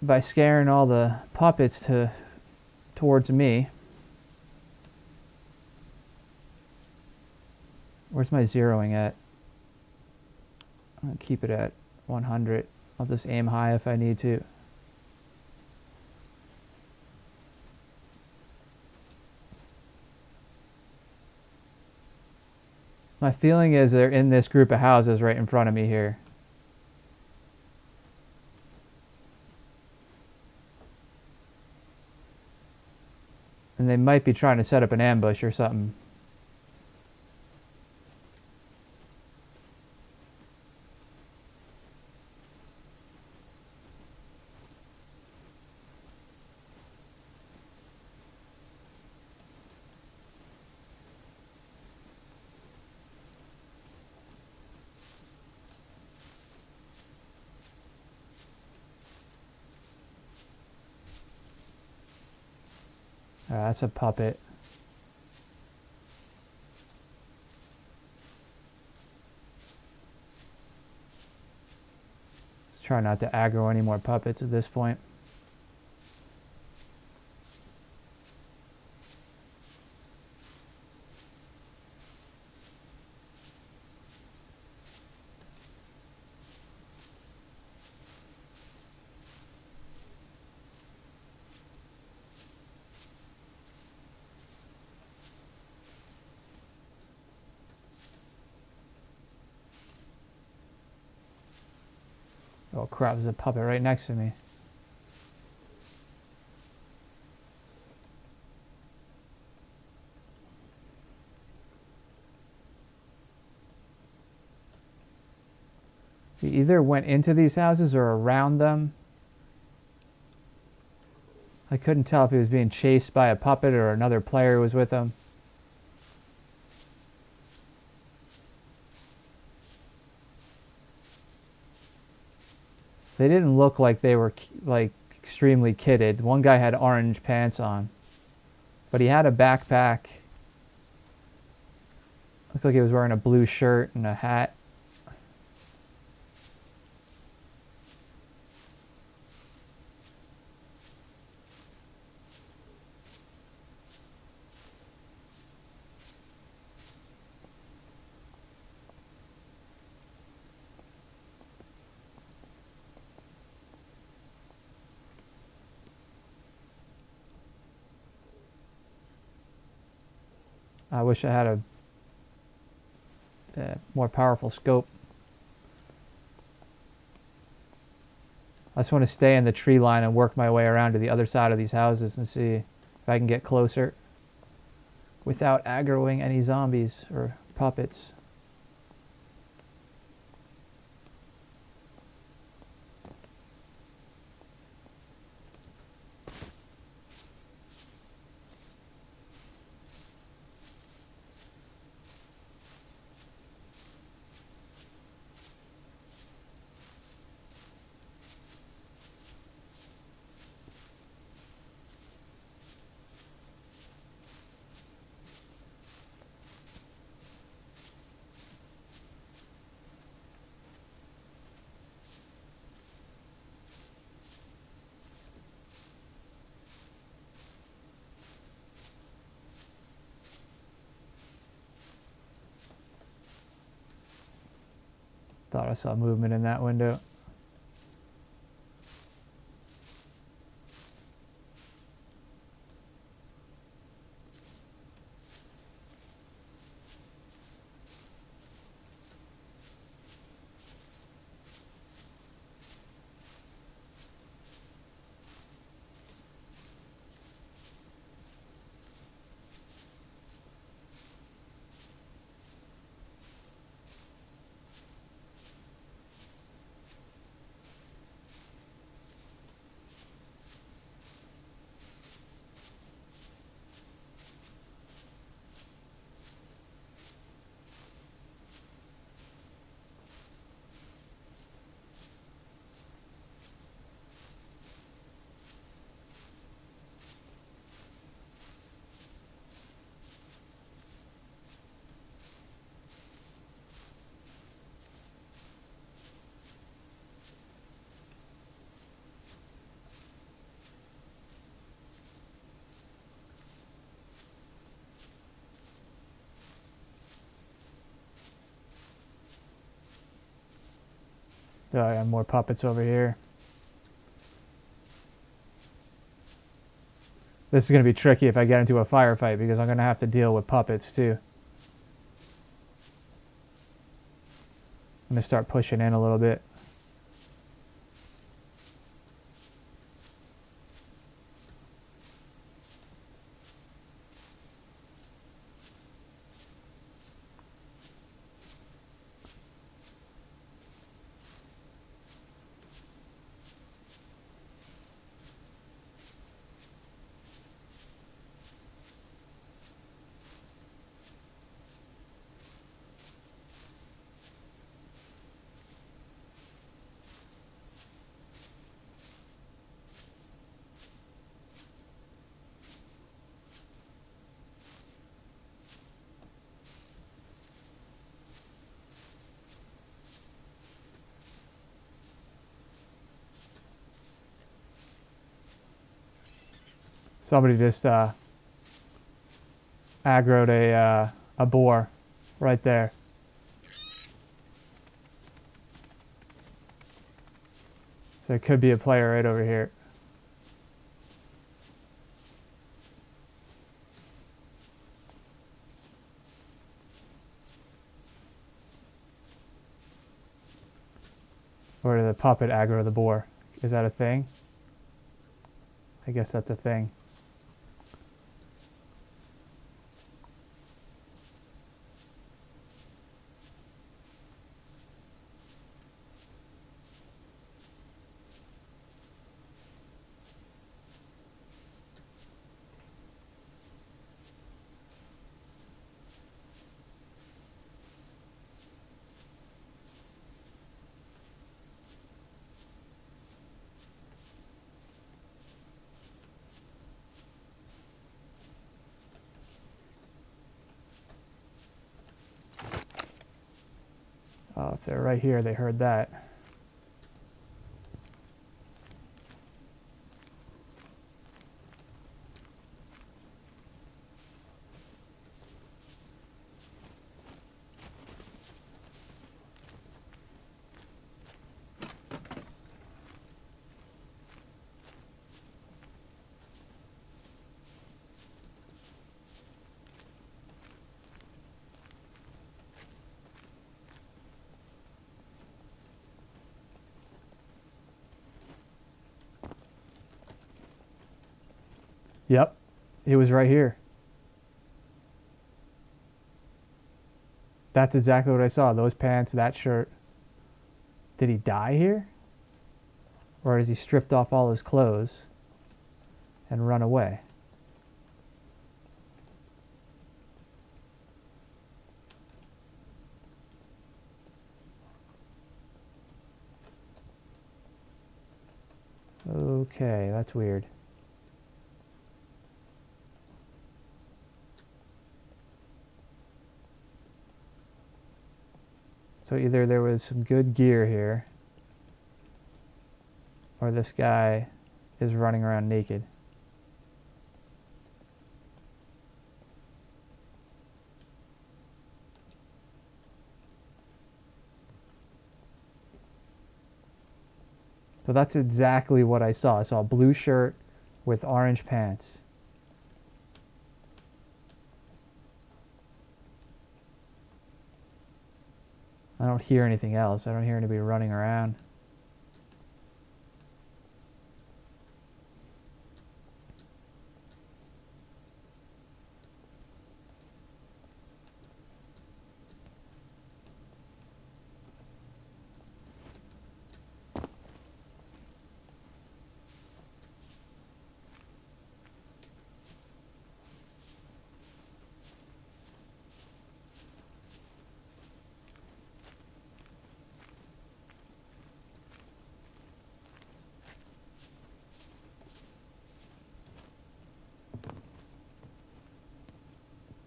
by scaring all the puppets towards me. Where's my zeroing at? I'm going to keep it at 100. I'll just aim high if I need to. My feeling is they're in this group of houses right in front of me here. And they might be trying to set up an ambush or something. That's a puppet. Let's try not to aggro any more puppets at this point. Oh crap, there's a puppet right next to me. He either went into these houses or around them. I couldn't tell if he was being chased by a puppet or another player was with him. They didn't look like they were like extremely kitted. One guy had orange pants on, but he had a backpack. Looked like he was wearing a blue shirt and a hat. I wish I had a more powerful scope. I just want to stay in the tree line and work my way around to the other side of these houses and see if I can get closer without aggroing any zombies or puppets. Thought I saw movement in that window. Oh, I have more puppets over here. This is going to be tricky if I get into a firefight because I'm going to have to deal with puppets too. I'm going to start pushing in a little bit. Somebody just aggroed a boar right there. So it could be a player right over here. Or did the puppet aggro the boar? Is that a thing? I guess that's a thing. Oh, if they're right here, they heard that. Yep, he was right here. That's exactly what I saw. Those pants, that shirt. Did he die here? Or has he stripped off all his clothes and run away? Okay, that's weird. So either there was some good gear here, or this guy is running around naked. So that's exactly what I saw. I saw a blue shirt with orange pants. I don't hear anything else. I don't hear anybody running around.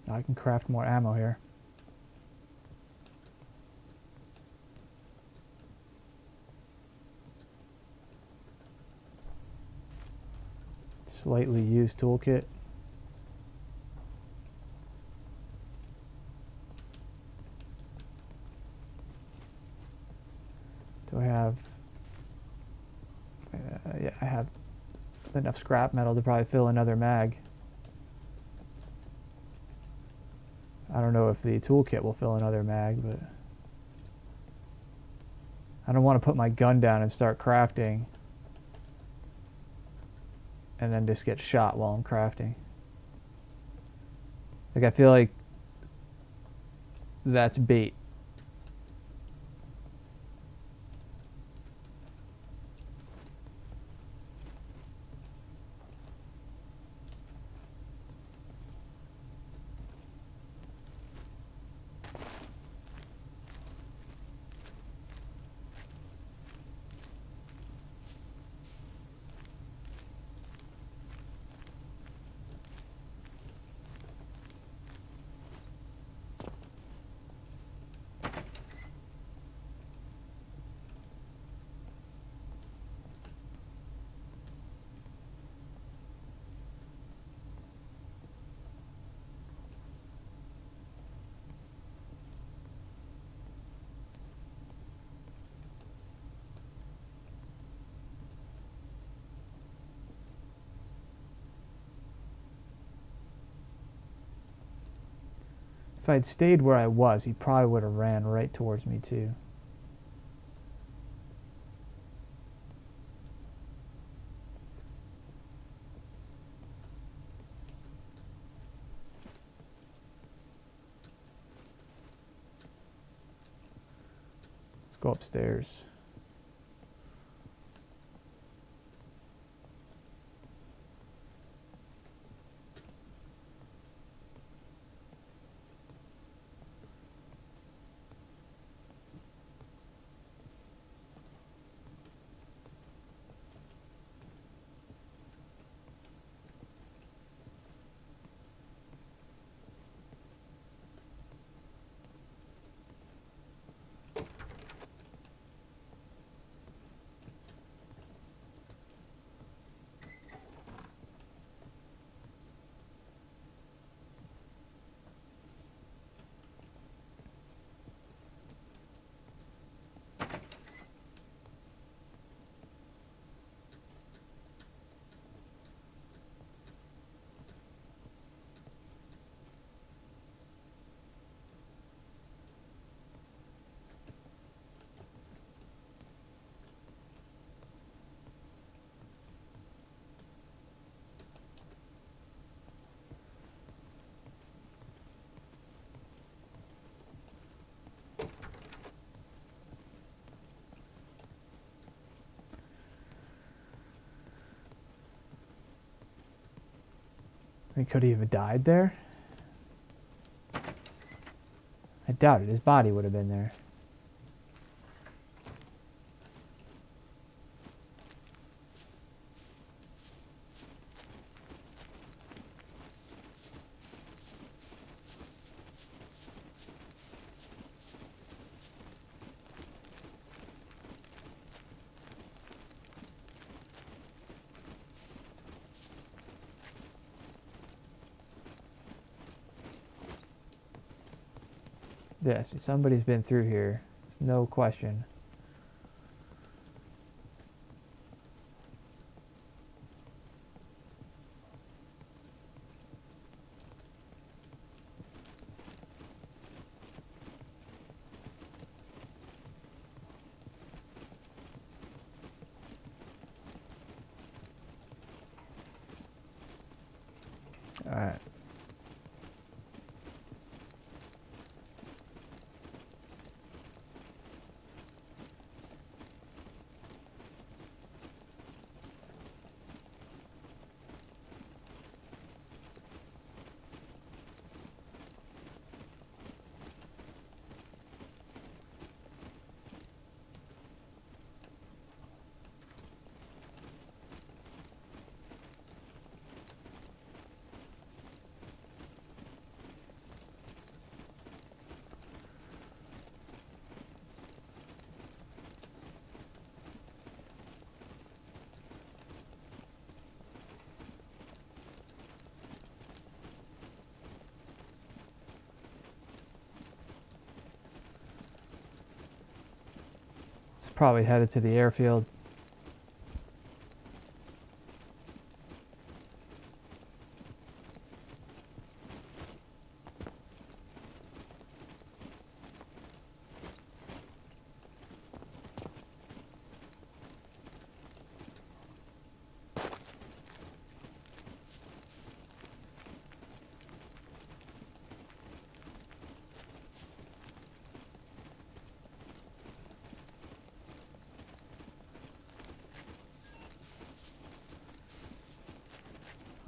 Now I can craft more ammo here. Slightly used toolkit. Do I have enough scrap metal to probably fill another mag. I don't know if the toolkit will fill another mag, but I don't want to put my gun down and start crafting and then just get shot while I'm crafting. Like, I feel like that's bait. If I'd stayed where I was, he probably would have ran right towards me too. Let's go upstairs. He could have even died there. I doubt it. His body would have been there. Yes, somebody's been through here. There's no question. All right. It's probably headed to the airfield.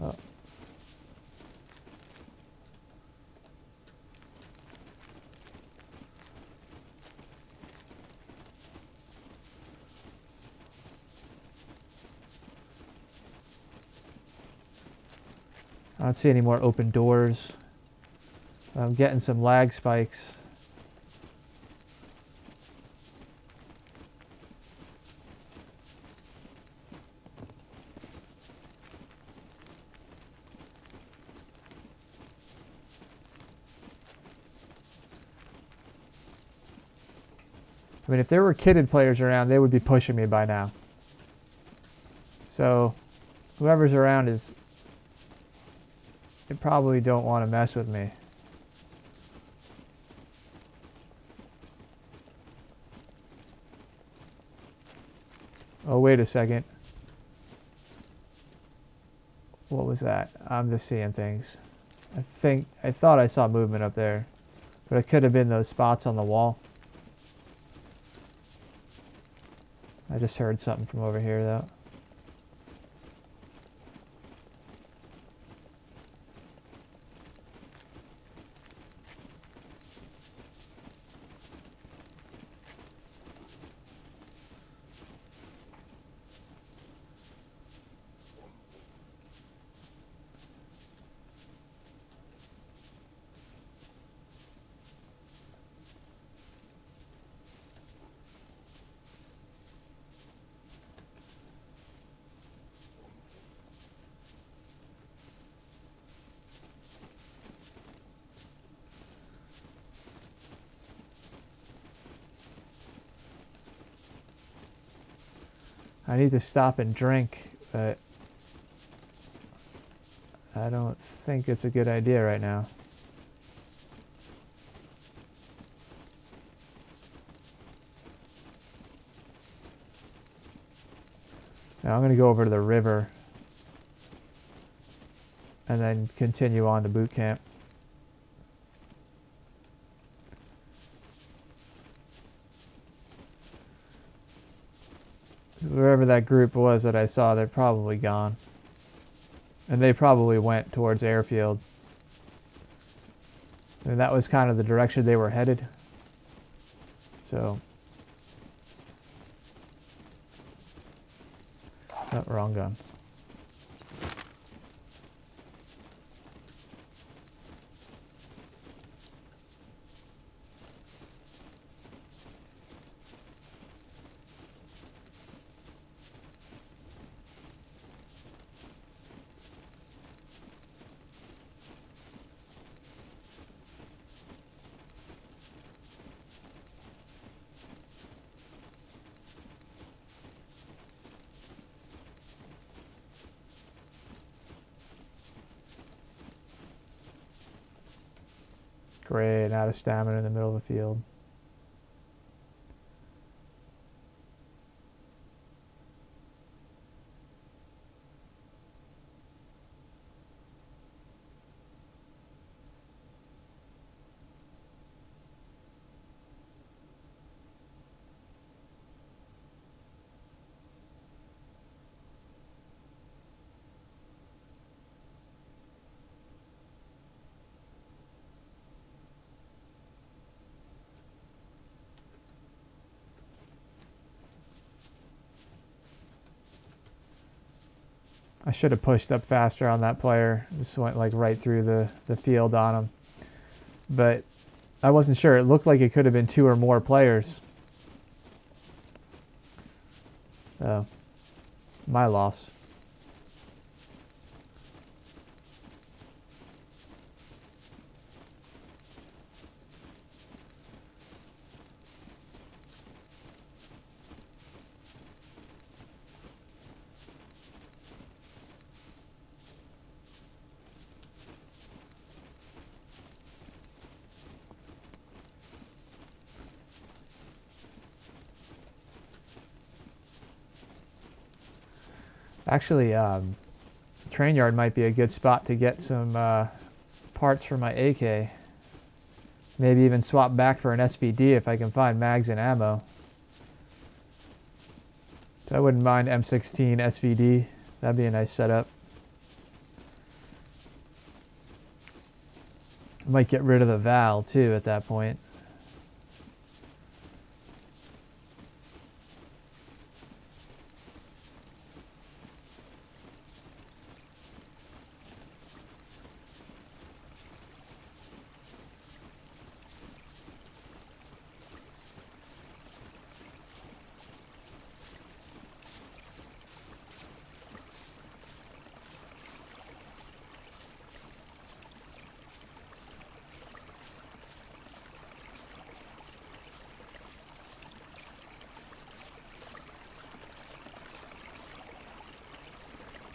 Oh. I don't see any more open doors. I'm getting some lag spikes. I mean, if there were kitted players around, they would be pushing me by now. So, whoever's around is... They probably don't want to mess with me. Oh, wait a second. What was that? I'm just seeing things. I thought I saw movement up there. But it could have been those spots on the wall. I just heard something from over here, though. I need to stop and drink, but I don't think it's a good idea right now. Now I'm going to go over to the river and then continue on to boot camp. Wherever that group was that I saw, they're probably gone. And they probably went towards airfield. And that was kind of the direction they were headed. So. Oh, wrong gun. Great, out of stamina in the middle of the field. I should have pushed up faster on that player. Just went like right through the field on him. But I wasn't sure. It looked like it could have been 2 or more players. So, my loss. Actually, train yard might be a good spot to get some parts for my AK. Maybe even swap back for an SVD if I can find mags and ammo. So I wouldn't mind M16 SVD. That'd be a nice setup. Might get rid of the Val too at that point.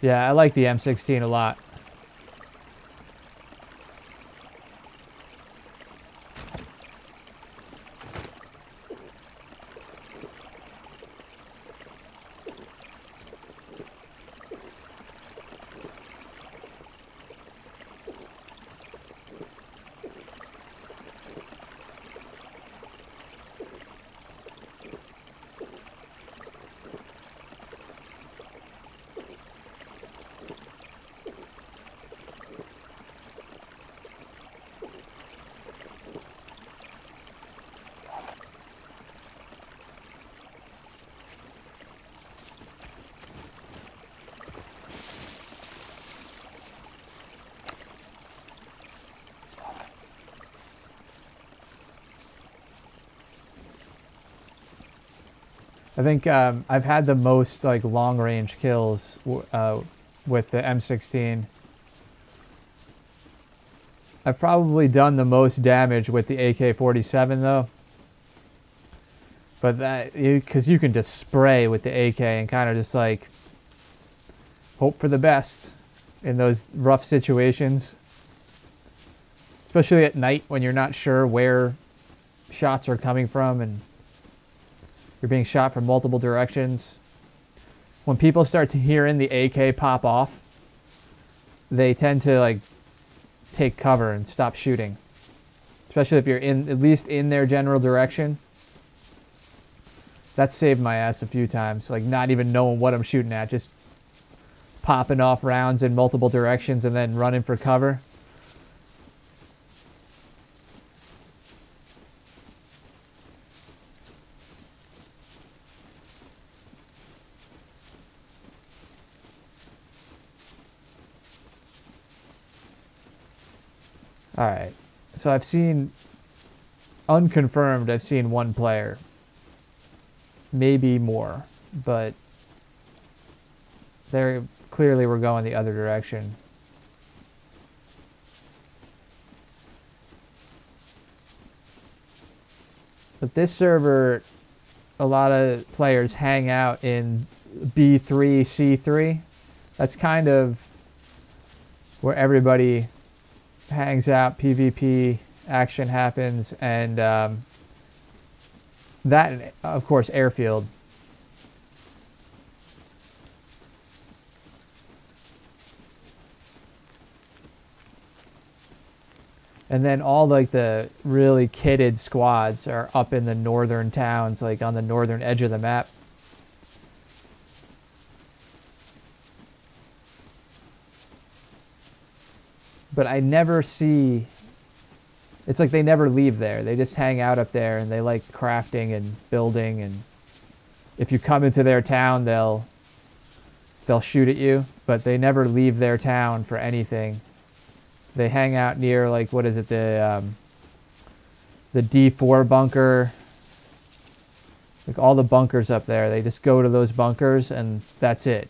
Yeah, I like the M16 a lot. I think I've had the most like long range kills with the M16. I've probably done the most damage with the AK-47 though. But that, because you can just spray with the AK and kind of just like hope for the best in those rough situations. Especially at night when you're not sure where shots are coming from and you're being shot from multiple directions. When people start to hear in the AK pop off, they tend to like take cover and stop shooting. Especially if you're in at least in their general direction. That saved my ass a few times, like not even knowing what I'm shooting at, just popping off rounds in multiple directions and then running for cover. Alright, so I've seen, unconfirmed, I've seen one player. Maybe more, but they clearly were going the other direction. But this server, a lot of players hang out in B3, C3. That's kind of where everybody hangs out, PvP action happens, and that, of course, airfield. And then all like the really kitted squads are up in the northern towns, like on the northern edge of the map. But I never see, it's like they never leave there. They just hang out up there and they like crafting and building, and if you come into their town, they'll shoot at you, but they never leave their town for anything. They hang out near, like, what is it, the D4 bunker. Like all the bunkers up there, they just go to those bunkers and that's it.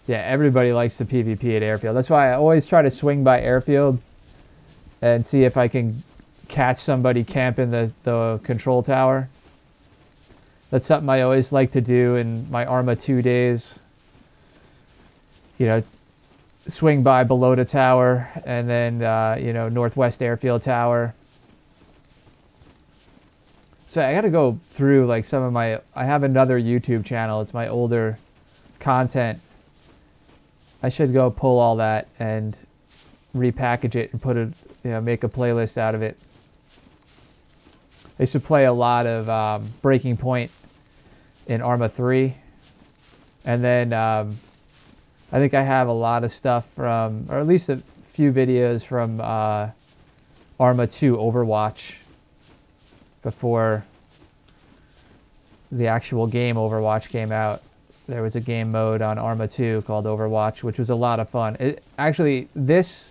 Yeah, everybody likes the PvP at airfield. That's why I always try to swing by airfield and see if I can catch somebody camping the control tower. That's something I always like to do in my Arma 2 days. You know, swing by below the tower and then, you know, Northwest Airfield Tower. So I got to go through like some of my, I have another YouTube channel. It's my older content. I should go pull all that and repackage it and put it, make a playlist out of it. I used to play a lot of Breaking Point in Arma 3. And then I think I have a lot of stuff from, or at least a few videos from Arma 2 Overwatch before the actual game Overwatch came out. There was a game mode on Arma 2 called Overwatch, which was a lot of fun. Actually, this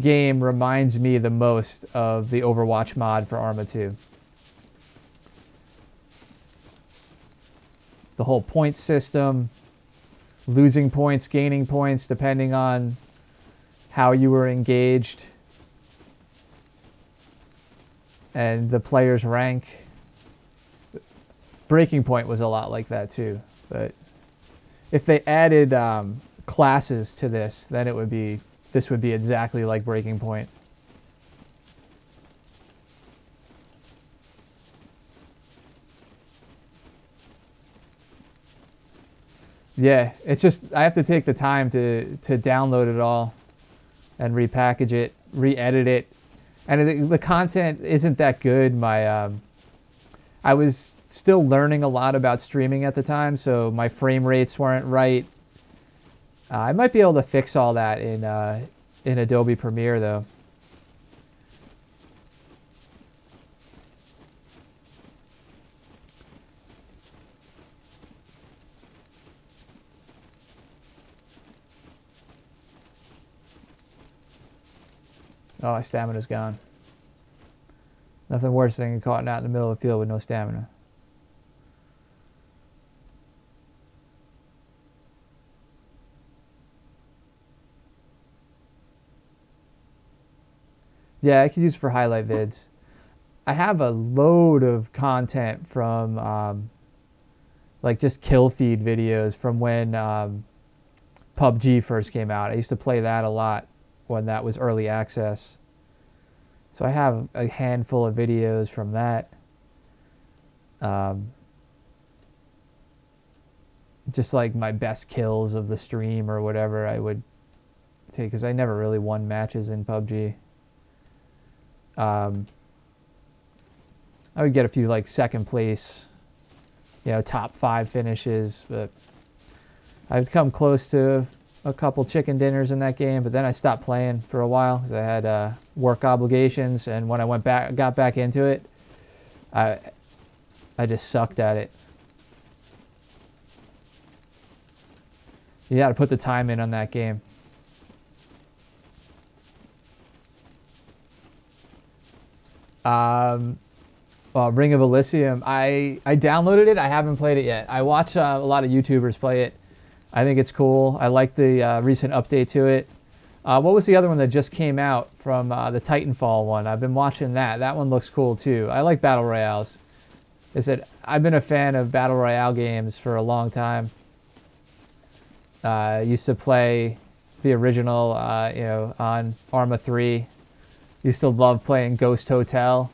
game reminds me the most of the Overwatch mod for Arma 2. The whole point system, losing points, gaining points, depending on how you were engaged, and the player's rank. Breaking Point was a lot like that too, but if they added classes to this, then this would be exactly like Breaking Point. Yeah, it's just I have to take the time to download it all and repackage it, re-edit it, and the content isn't that good. I was still learning a lot about streaming at the time, so my frame rates weren't right. I might be able to fix all that in Adobe Premiere though. Oh, my stamina's gone. Nothing worse than getting caught out in the middle of the field with no stamina. Yeah, I could use it for highlight vids. I have a load of content from like just kill feed videos from when PUBG first came out. I used to play that a lot when that was early access. So I have a handful of videos from that. Just like my best kills of the stream or whatever I would take, because I never really won matches in PUBG. I would get a few like second place, top 5 finishes, but I've come close to a couple chicken dinners in that game, but then I stopped playing for a while because I had work obligations, and when I got back into it, I just sucked at it. You got to put the time in on that game. Ring of Elysium, I downloaded it. I haven't played it yet. I watch a lot of YouTubers play it. I think it's cool. I like the recent update to it. What was the other one that just came out from the Titanfall one? I've been watching that. That one looks cool too. I like Battle Royales. I've been a fan of Battle Royale games for a long time. Used to play the original, on Arma 3. Used to love playing Ghost Hotel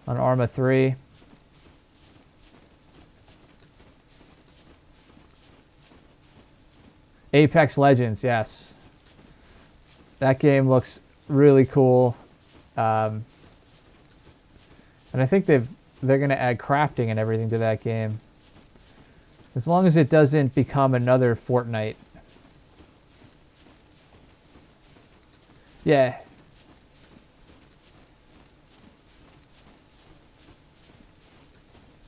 on Arma 3. Apex Legends, yes. That game looks really cool. And I think they're going to add crafting and everything to that game. As long as it doesn't become another Fortnite. Yeah.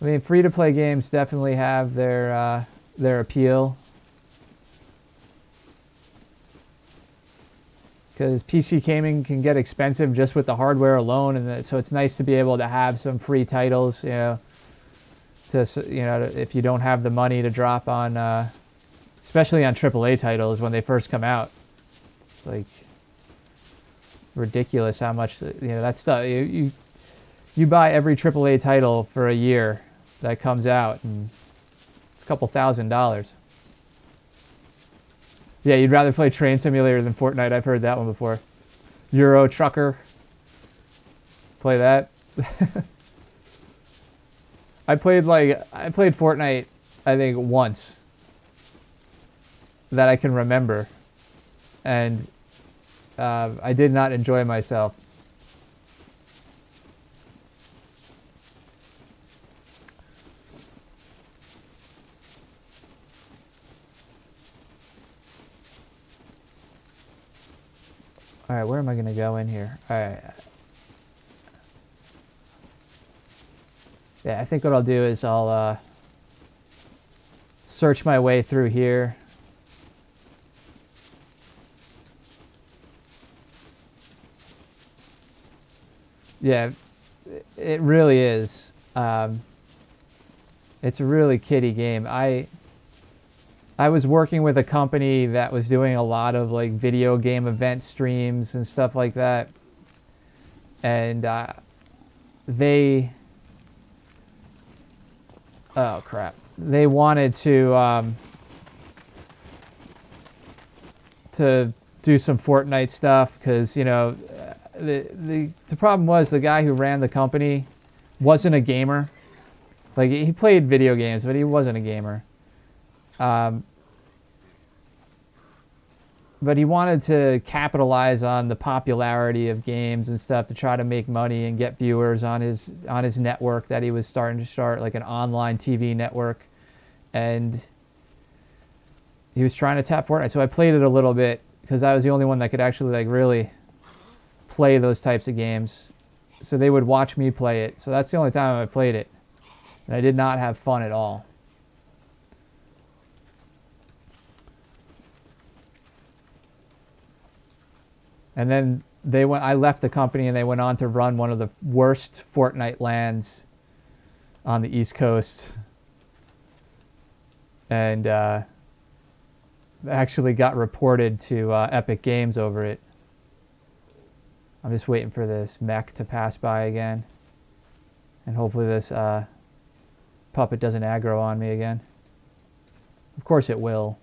I mean, free-to-play games definitely have their appeal. Because PC gaming can get expensive just with the hardware alone, and so it's nice to be able to have some free titles, if you don't have the money to drop on, especially on AAA titles when they first come out. It's like ridiculous how much, that stuff, you buy every AAA title for a year that comes out, and it's a couple $1,000. Yeah, you'd rather play Train Simulator than Fortnite. I've heard that one before. Euro Trucker. Play that. I played Fortnite, I think, once that I can remember. And I did not enjoy myself. Alright, where am I going to go in here? Alright. Yeah, I think what I'll do is I'll search my way through here. Yeah, it really is. It's a really kiddie game. I was working with a company that was doing a lot of like video game event streams and stuff like that, and oh crap, they wanted to do some Fortnite stuff because, you know, the problem was the guy who ran the company wasn't a gamer. Like, he played video games, but he wasn't a gamer. But he wanted to capitalize on the popularity of games and stuff to try to make money and get viewers on his network that he was starting to start, like an online TV network. And he was trying to tap Fortnite. So I played it a little bit because I was the only one that could actually like really play those types of games. So they would watch me play it. So that's the only time I played it. And I did not have fun at all. And then I left the company and they went on to run one of the worst Fortnite LANs on the East Coast. And actually got reported to Epic Games over it. I'm just waiting for this mech to pass by again. And hopefully this puppet doesn't aggro on me again. Of course it will.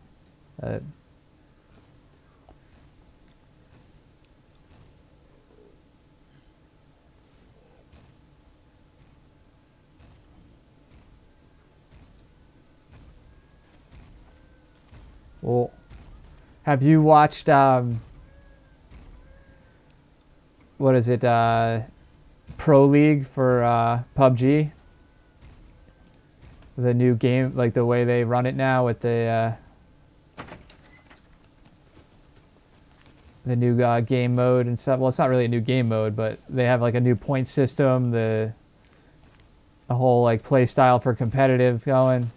Well, have you watched, what is it, Pro League for PUBG? The new game, like the way they run it now with the new game mode and stuff. Well, it's not really a new game mode, but they have like a new point system, a whole like play style for competitive going.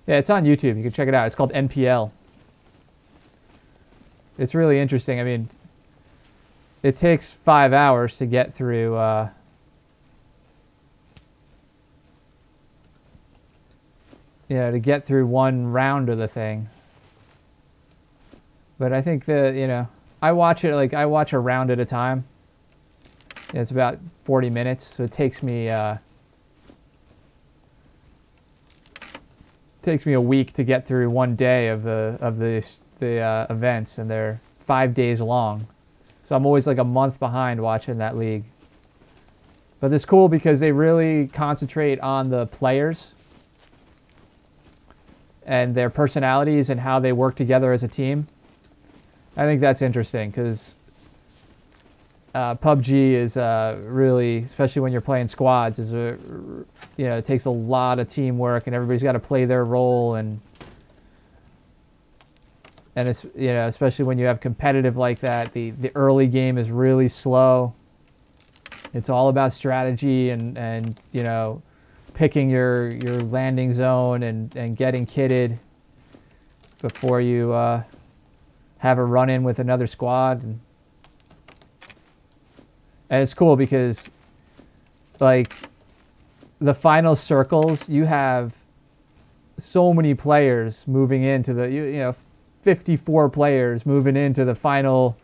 Yeah, it's on YouTube. You can check it out. It's called NPL. It's really interesting. I mean, it takes 5 hours to get through to get through one round of the thing. But I think that, you know, I watch a round at a time. It's about 40 minutes, so it takes me a week to get through one day of the events, and they're 5 days long. So I'm always like a month behind watching that league. But it's cool because they really concentrate on the players and their personalities and how they work together as a team. I think that's interesting because PUBG is really, especially when you're playing squads, it takes a lot of teamwork and everybody's got to play their role, and it's, you know, especially when you have competitive like that, the early game is really slow. It's all about strategy and you know, picking your landing zone and getting kitted before you have a run-in with another squad. And it's cool because, like, the final circles, you have so many players moving into the, you know, 54 players moving into the final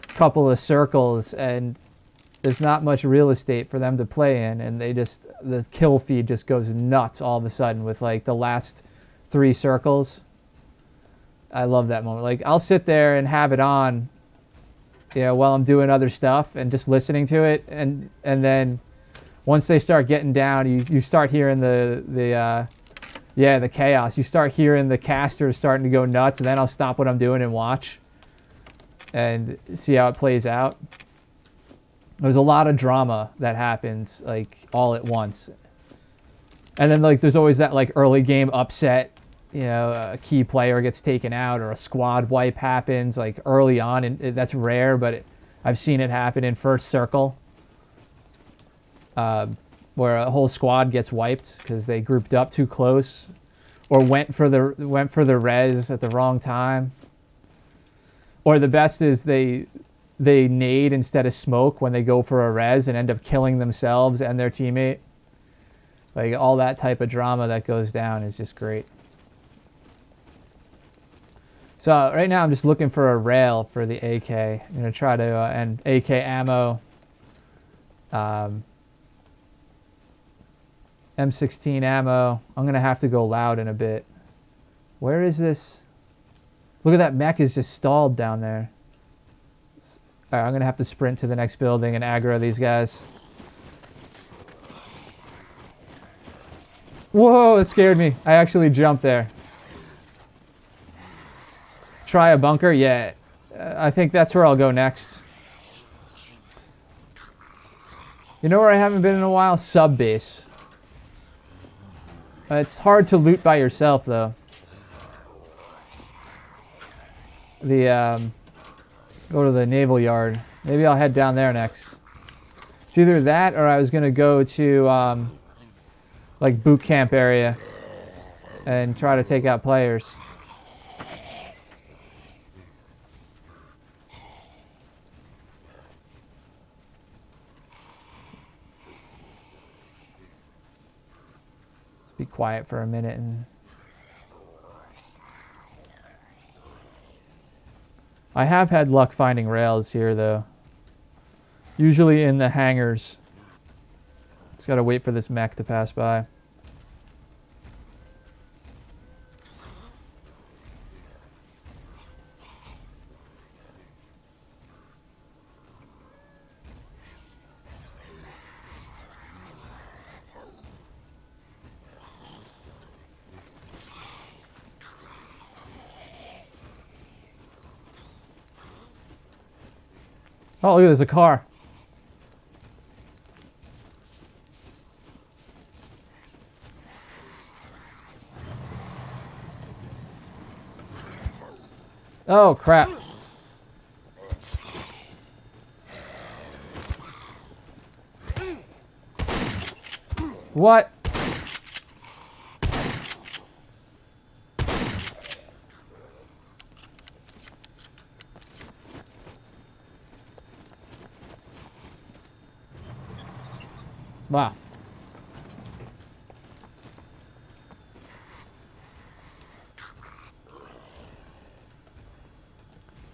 couple of circles, and there's not much real estate for them to play in, and the kill feed just goes nuts all of a sudden with like the last 3 circles. I love that moment. Like, I'll sit there and have it on, you know, while I'm doing other stuff and just listening to it, and then once they start getting down, you start hearing the chaos. You start hearing the casters starting to go nuts, and then I'll stop what I'm doing and watch. and see how it plays out. There's a lot of drama that happens like all at once. And then like there's always that like early game upset, you know, a key player gets taken out or a squad wipe happens like early on, and that's rare, but I've seen it happen in First Circle, where a whole squad gets wiped because they grouped up too close or went for the res at the wrong time. Or the best is they nade instead of smoke when they go for a res and end up killing themselves and their teammate. Like all that type of drama that goes down is just great. So right now I'm just looking for a rail for the AK. I'm gonna try to and AK ammo, M16 ammo. I'm gonna have to go loud in a bit. Where is this? Look at that mech is just stalled down there. All right, I'm gonna have to sprint to the next building and aggro these guys. Whoa, it scared me. I actually jumped there. Try a bunker? Yeah. I think that's where I'll go next. You know where I haven't been in a while? Sub base. It's hard to loot by yourself, though. Go to the naval yard. Maybe I'll head down there next. It's either that or I was going to go to like boot camp area and try to take out players. Let's be quiet for a minute and I have had luck finding rails here though. Usually in the hangars. Just gotta wait for this mech to pass by. Oh, look, there's a car. Oh, crap. What? Wow.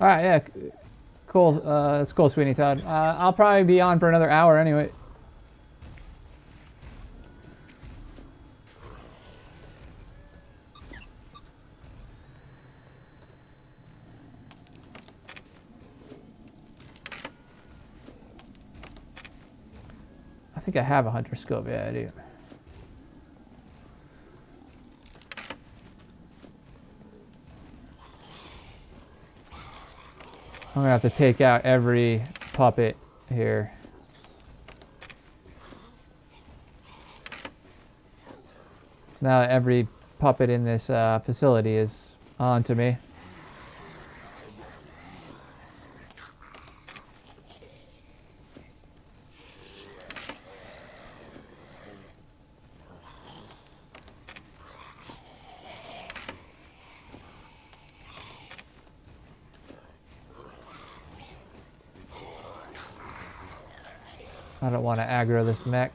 All right, yeah, cool. That's cool, Sweeney Todd. I'll probably be on for another hour anyway. I think I have a hunter scope. Yeah, I do. I'm gonna have to take out every puppet here. Now that every puppet in this facility is on to me. I don't want to aggro this mech.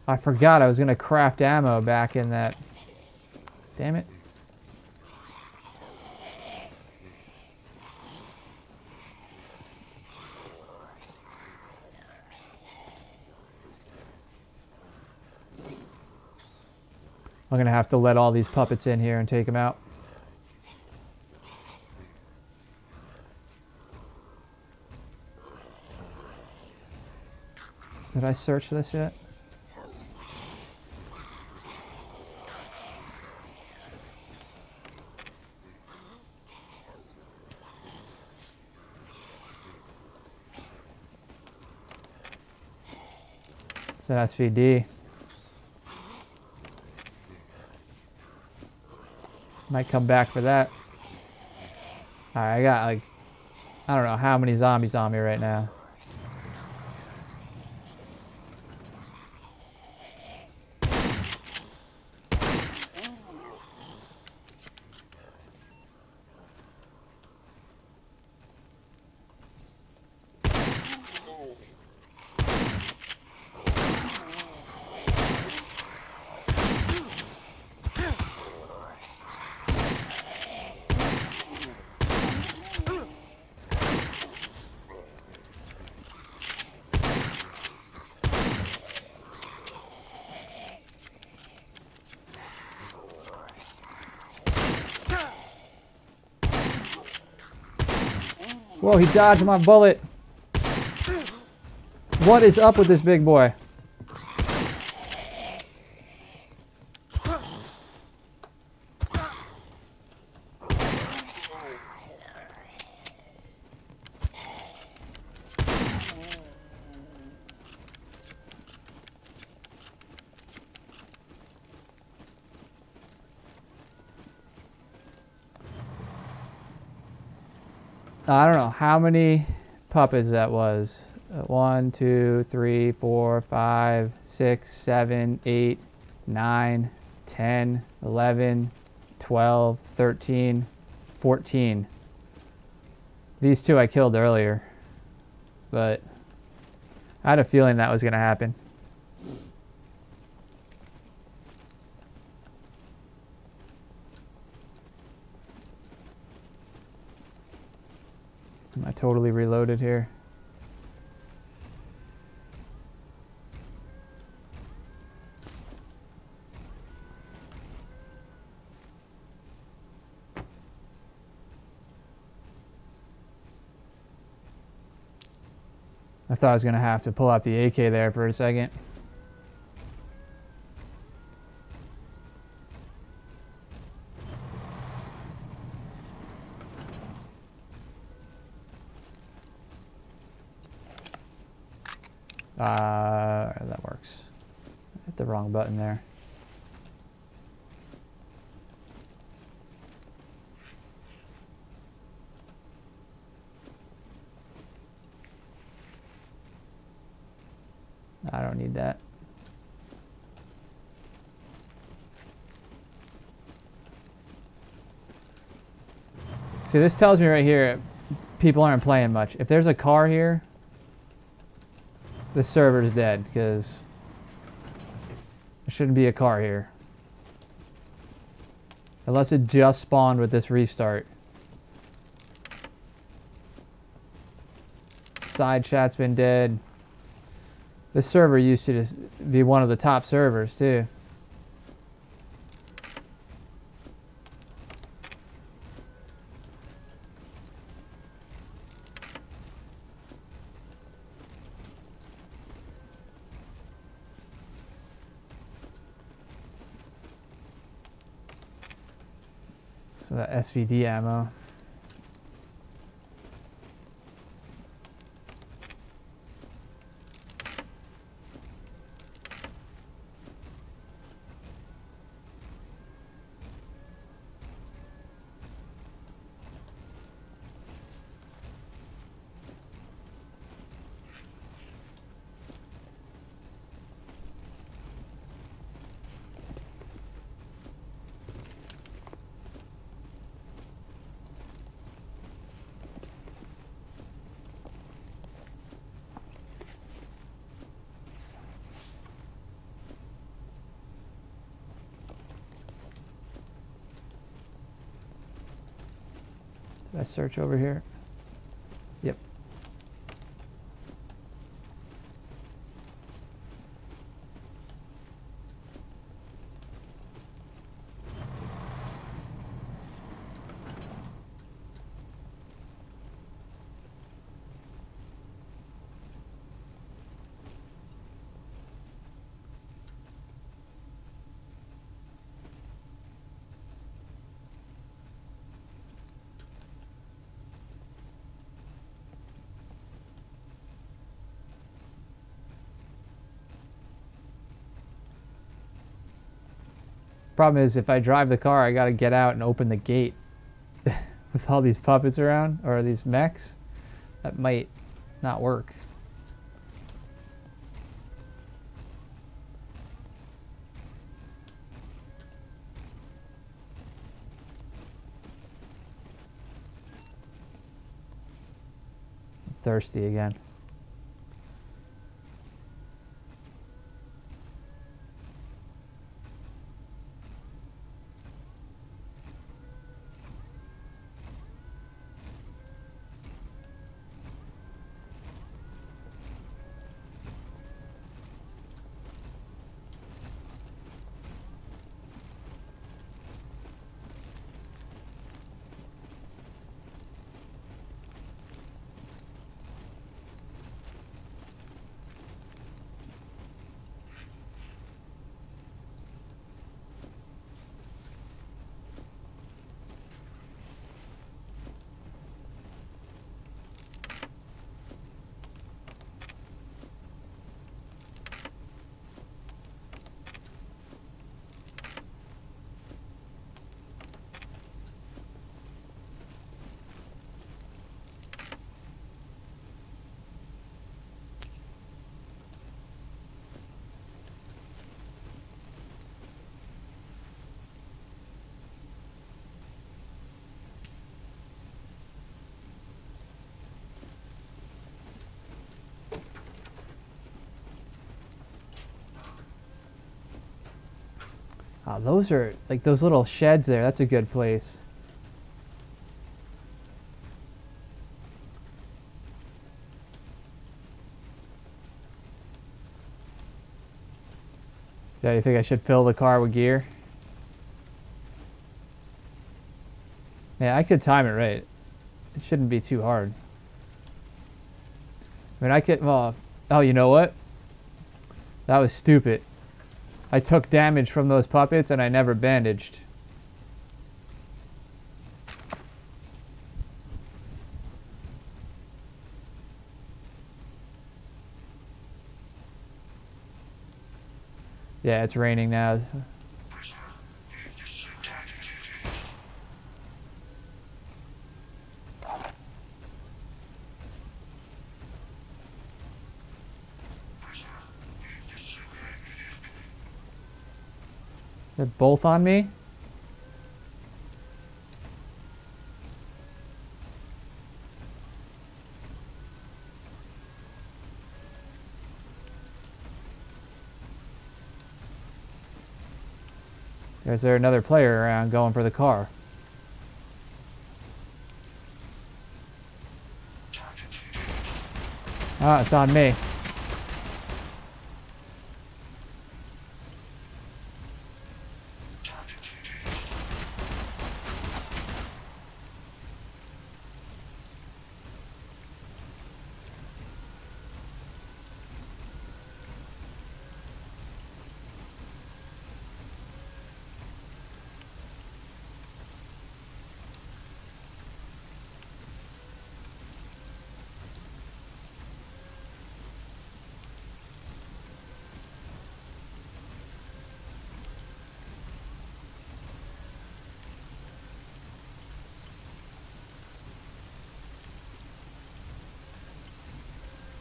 I forgot I was going to craft ammo back in that. Damn it. I'm I'm gonna have to let all these puppets in here and take them out. Did I search this yet? It's an SVD. Might come back for that. Alright, I got like, I don't know how many zombies on me right now. Whoa, he dodged my bullet. What is up with this big boy? I don't know how many puppets that was. 1, 2, 3, 4, 5, 6, 7, 8, 9, 10, 11, 12, 13, 14. These two I killed earlier, but I had a feeling that was going to happen. Am I totally reloaded here? I thought I was going to have to pull out the AK there for a second. That works. I hit the wrong button there. I don't need that. See, this tells me right here, people aren't playing much. If there's a car here, the server's dead, because there shouldn't be a car here. Unless it just spawned with this restart. Side chat's been dead. This server used to just be one of the top servers, too. So that SVD ammo. Did I search over here? Yep. Problem is, if I drive the car, I gotta get out and open the gate with all these puppets around, or these mechs. That might not work. I'm thirsty again. Those are, like, those little sheds there, that's a good place. Yeah, you think I should fill the car with gear? Yeah, I could time it right. It shouldn't be too hard. I mean, I could, well, oh, you know what? That was stupid. I took damage from those puppets and I never bandaged. Yeah, it's raining now. They're both on me? Is there another player around going for the car? Ah, it's on me.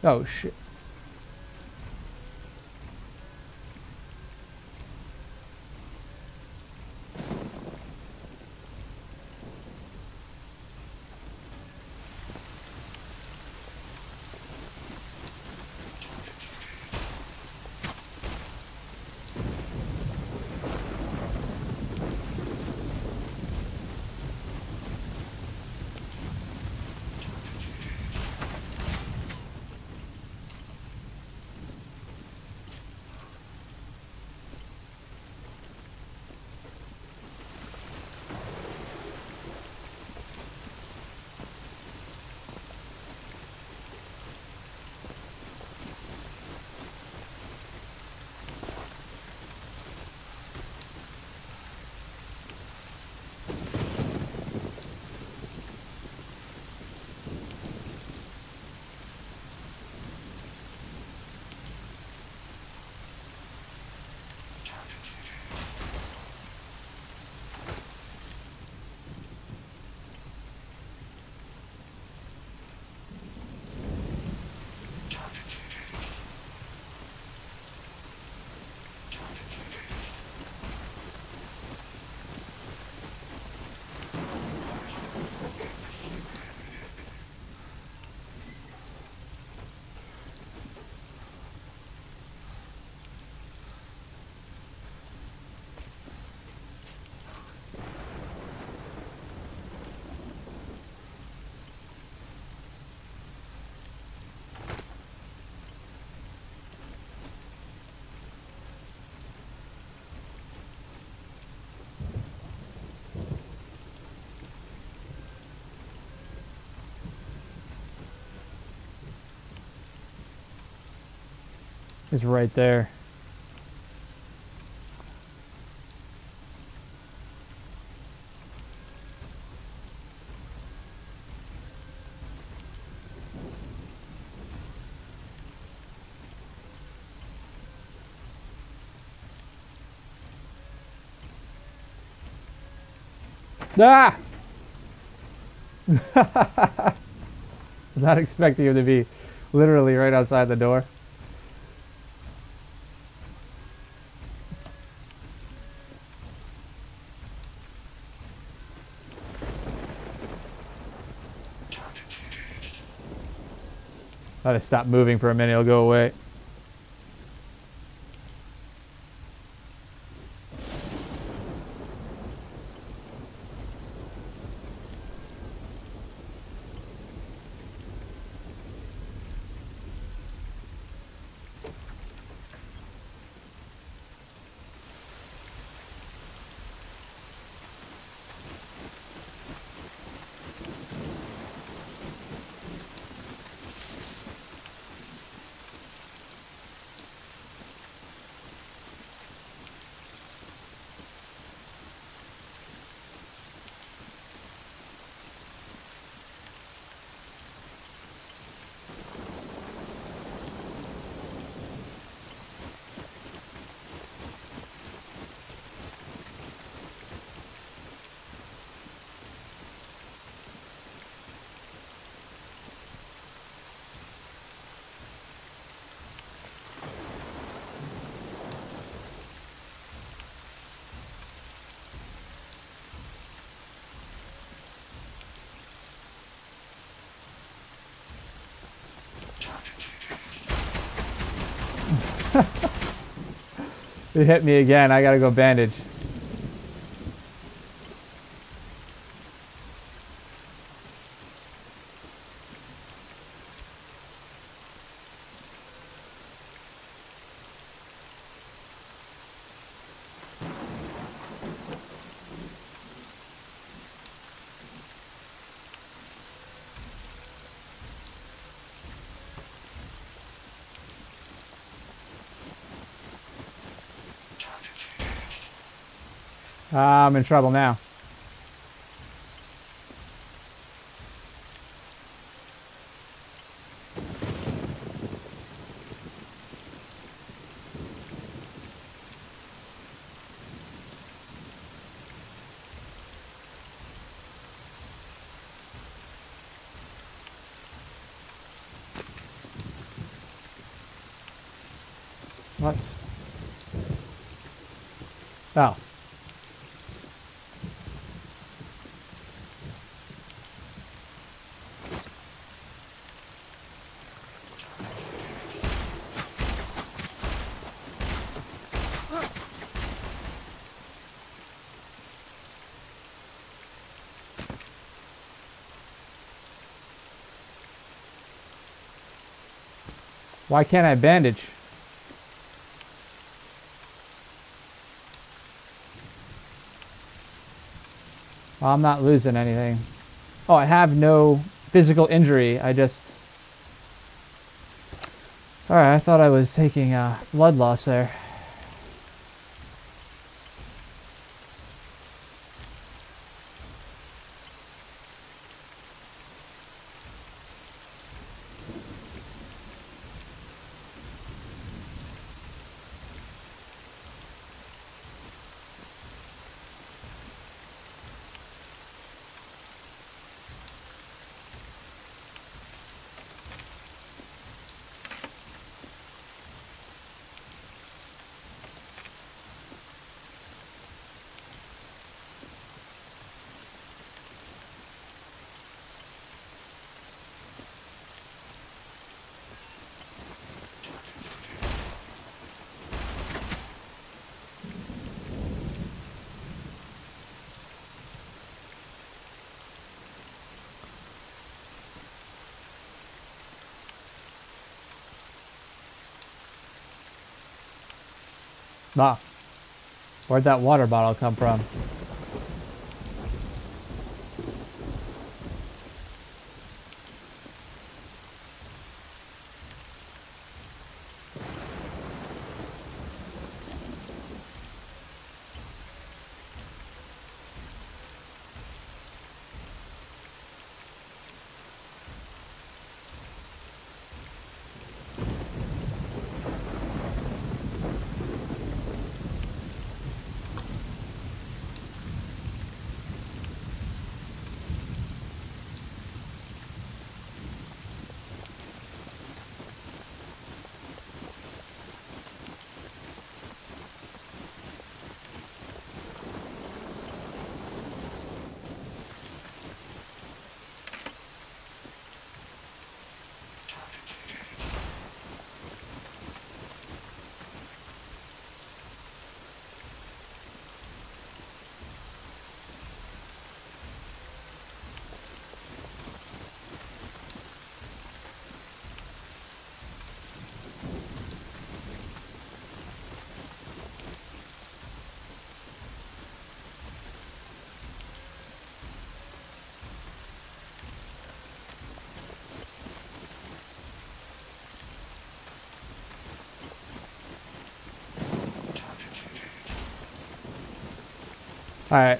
Oh shit. is right there. Ah! Not expecting him to be literally right outside the door. Let it stop moving for a minute, it'll go away. It hit me again. I gotta go bandage. I'm in trouble now. What? Oh. Why can't I bandage? Well, I'm not losing anything. Oh, I have no physical injury. I just... Alright, I thought I was taking blood loss there. Ah, where'd that water bottle come from? Alright.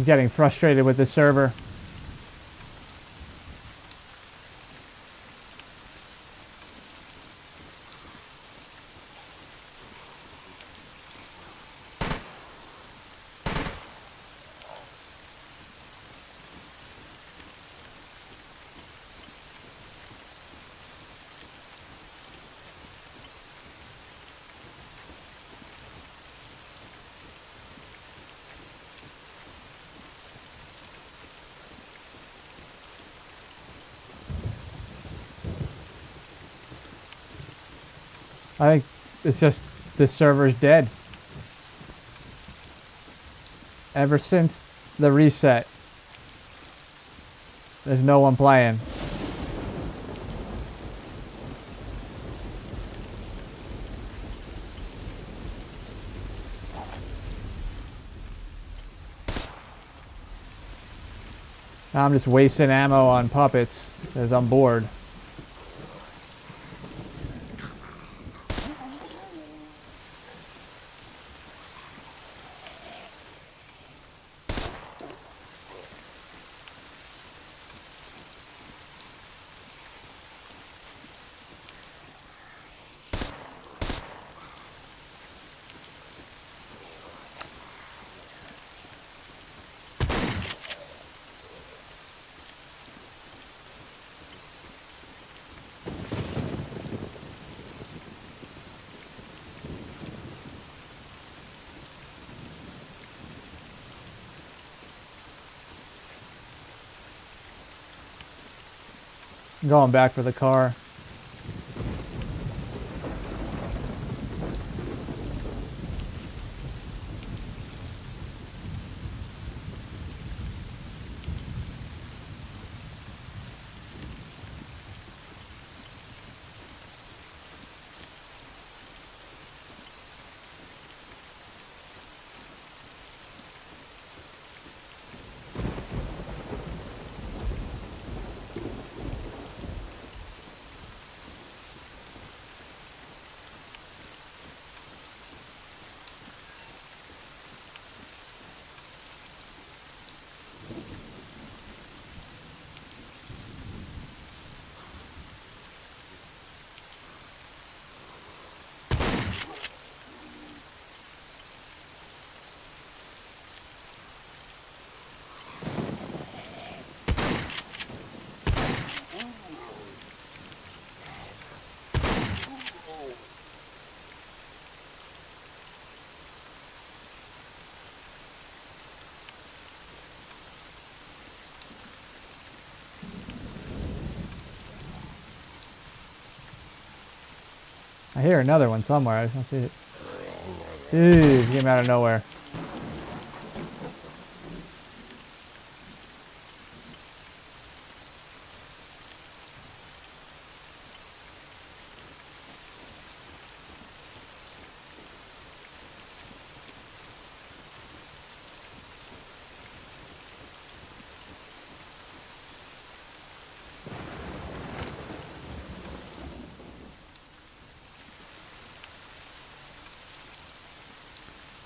I'm getting frustrated with this server. I think it's just this server's dead. Ever since the reset, there's no one playing. Now I'm just wasting ammo on puppets because I'm bored. I'm going back for the car. I hear another one somewhere. I just don't see it. Dude, he came out of nowhere.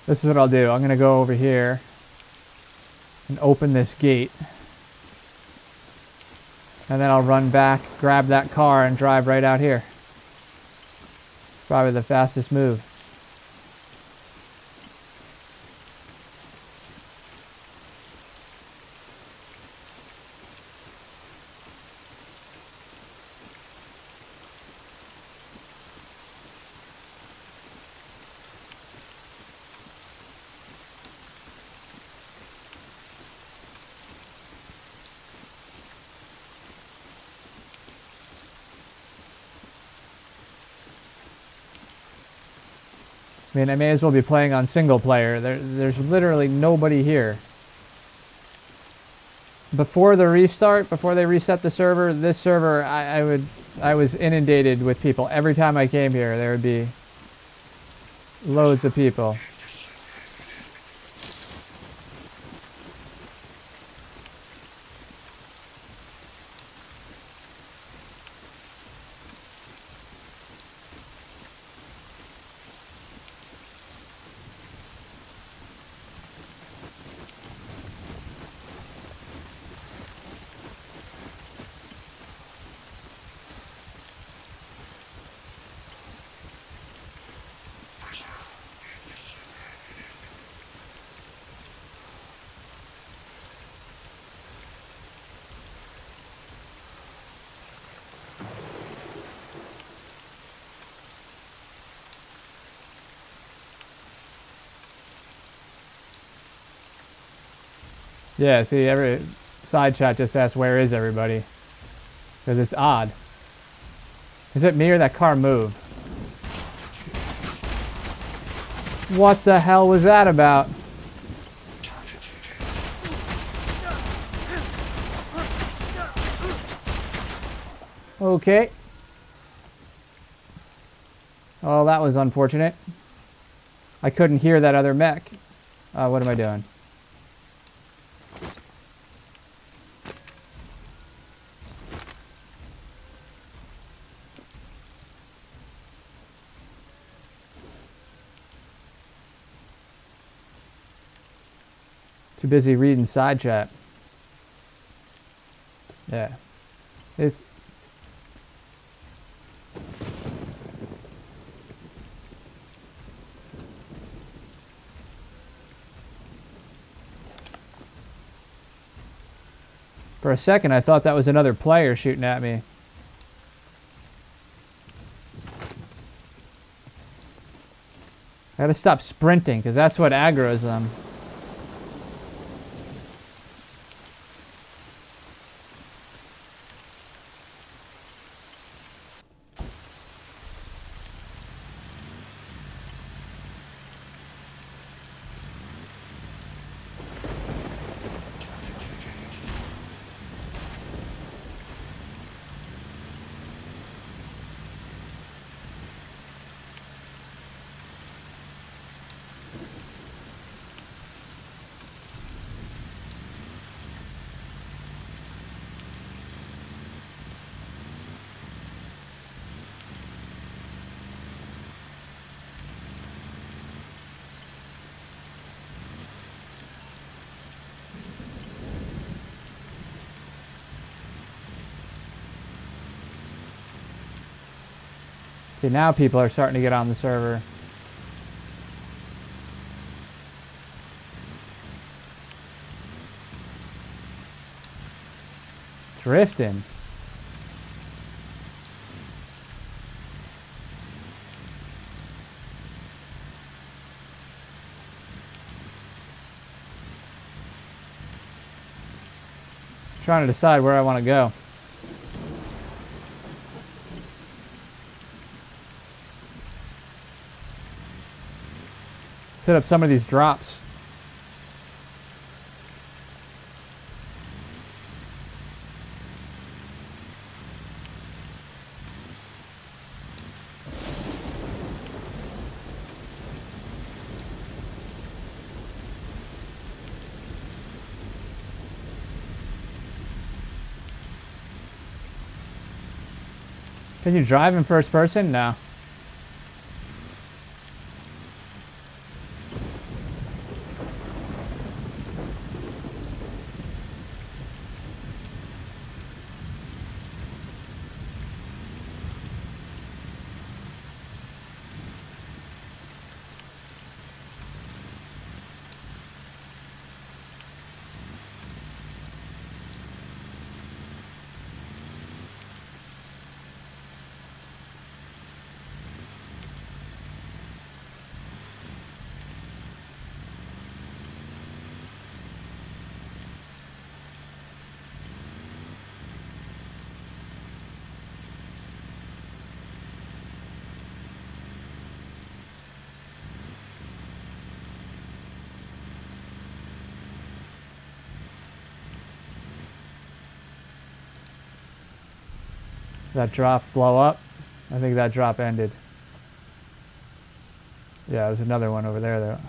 This is what I'll do. I'm going to go over here and open this gate. And then I'll run back, grab that car, and drive right out here. Probably the fastest move. I mean, I may as well be playing on single player. There's literally nobody here. Before the restart, before they reset the server, this server, I was inundated with people. Every time I came here, there would be loads of people. Yeah, see, every side chat just asks, where is everybody? Because it's odd. Is it me or that car moved? What the hell was that about? Okay. Oh, that was unfortunate. I couldn't hear that other mech. What am I doing? Too busy reading side chat. Yeah. It's... For a second, I thought that was another player shooting at me. I gotta stop sprinting, because that's what aggroes them. See, now people are starting to get on the server. Drifting. Trying to decide where I want to go. Set up some of these drops. Can you drive in first person? No. That drop blow up? I think that drop ended. Yeah, there's another one over there though.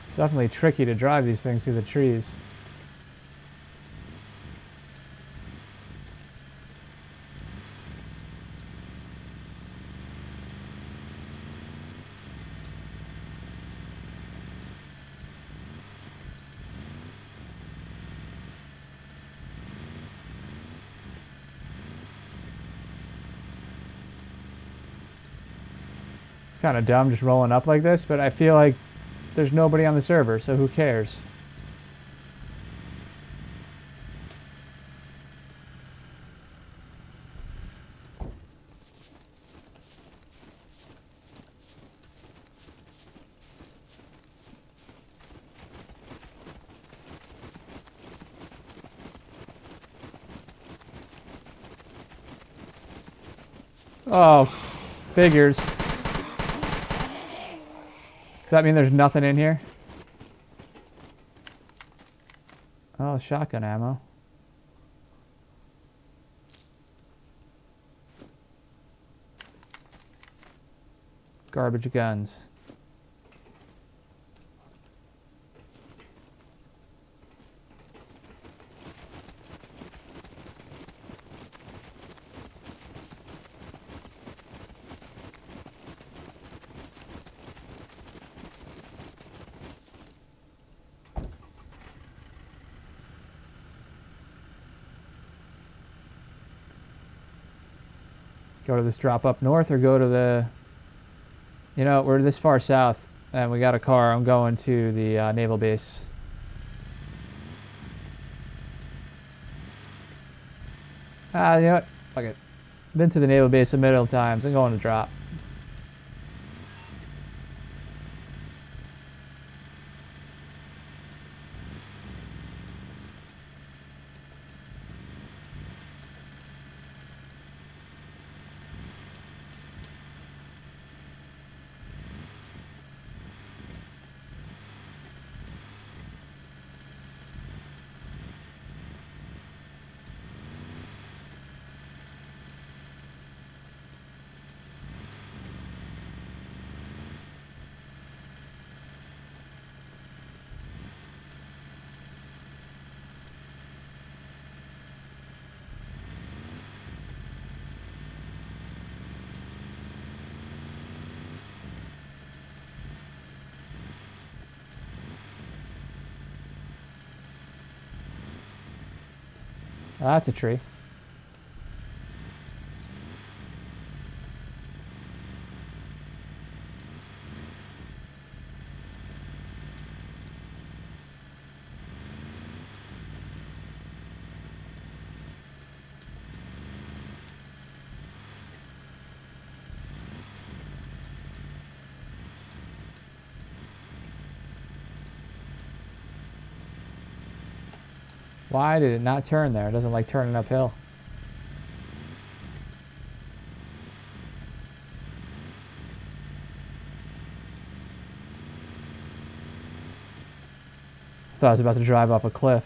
It's definitely tricky to drive these things through the trees. It's kind of dumb just rolling up like this, but I feel like there's nobody on the server, so who cares? Oh, figures. Does that mean there's nothing in here? Oh, shotgun ammo. Garbage guns. Go to this drop up north or go to the... You know, we're this far south and we got a car. I'm going to the naval base. You know what? Fuck it. Been to the naval base a million times. I'm going to drop. That's a tree. Why did it not turn there? It doesn't like turning uphill. I thought I was about to drive off a cliff.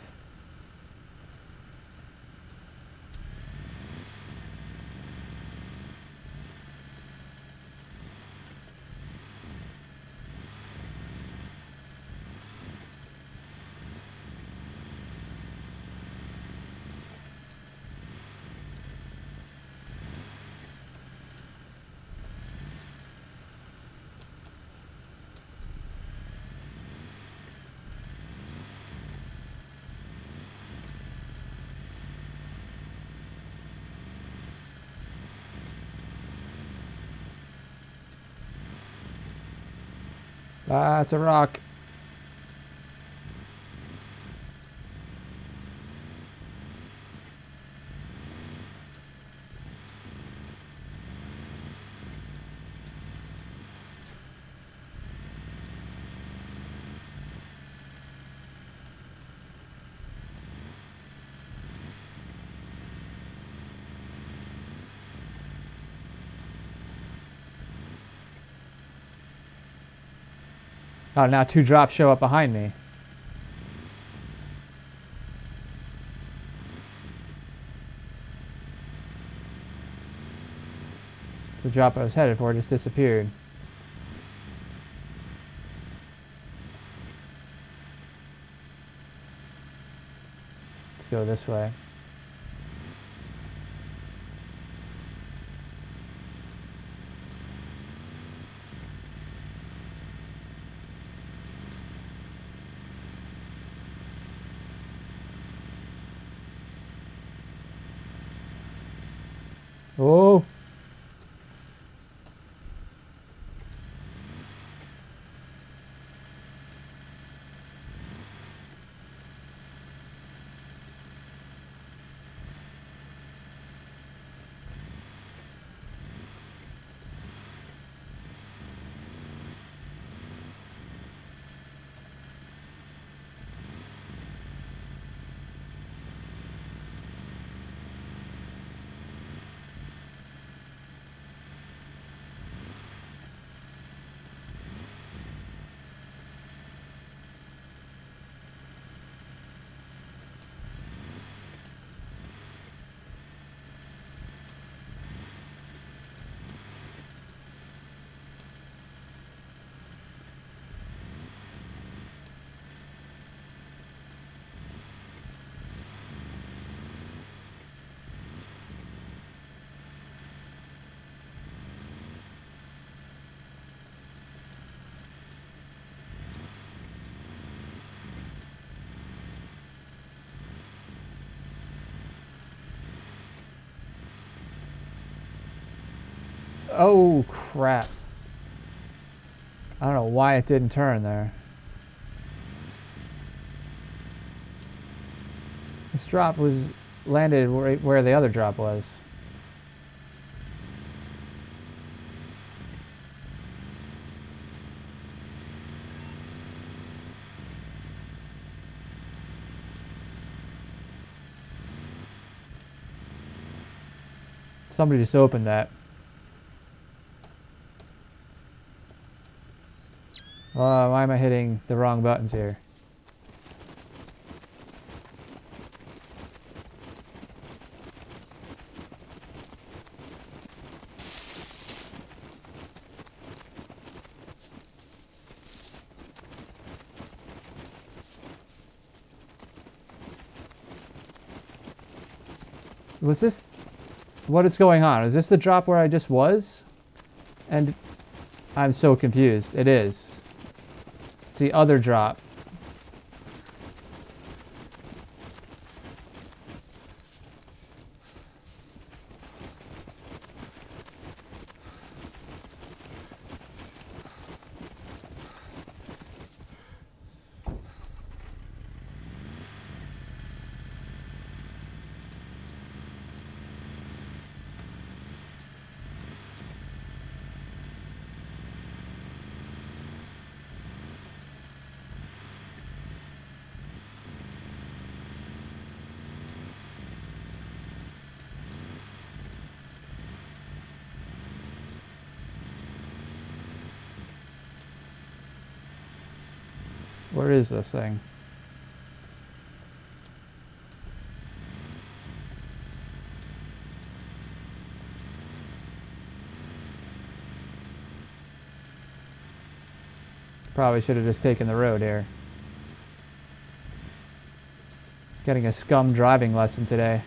Ah, it's a rock. Oh, now 2 drops show up behind me. The drop I was headed for just disappeared. Let's go this way. Oh! Oh, crap. I don't know why it didn't turn there. This drop was landed right where the other drop was. Somebody just opened that. Why am I hitting the wrong buttons here? Was this... What is going on? Is this the drop where I just was? And I'm so confused. It is. It's the other drop. Where is this thing? Probably should have just taken the road here. Getting a scum driving lesson today.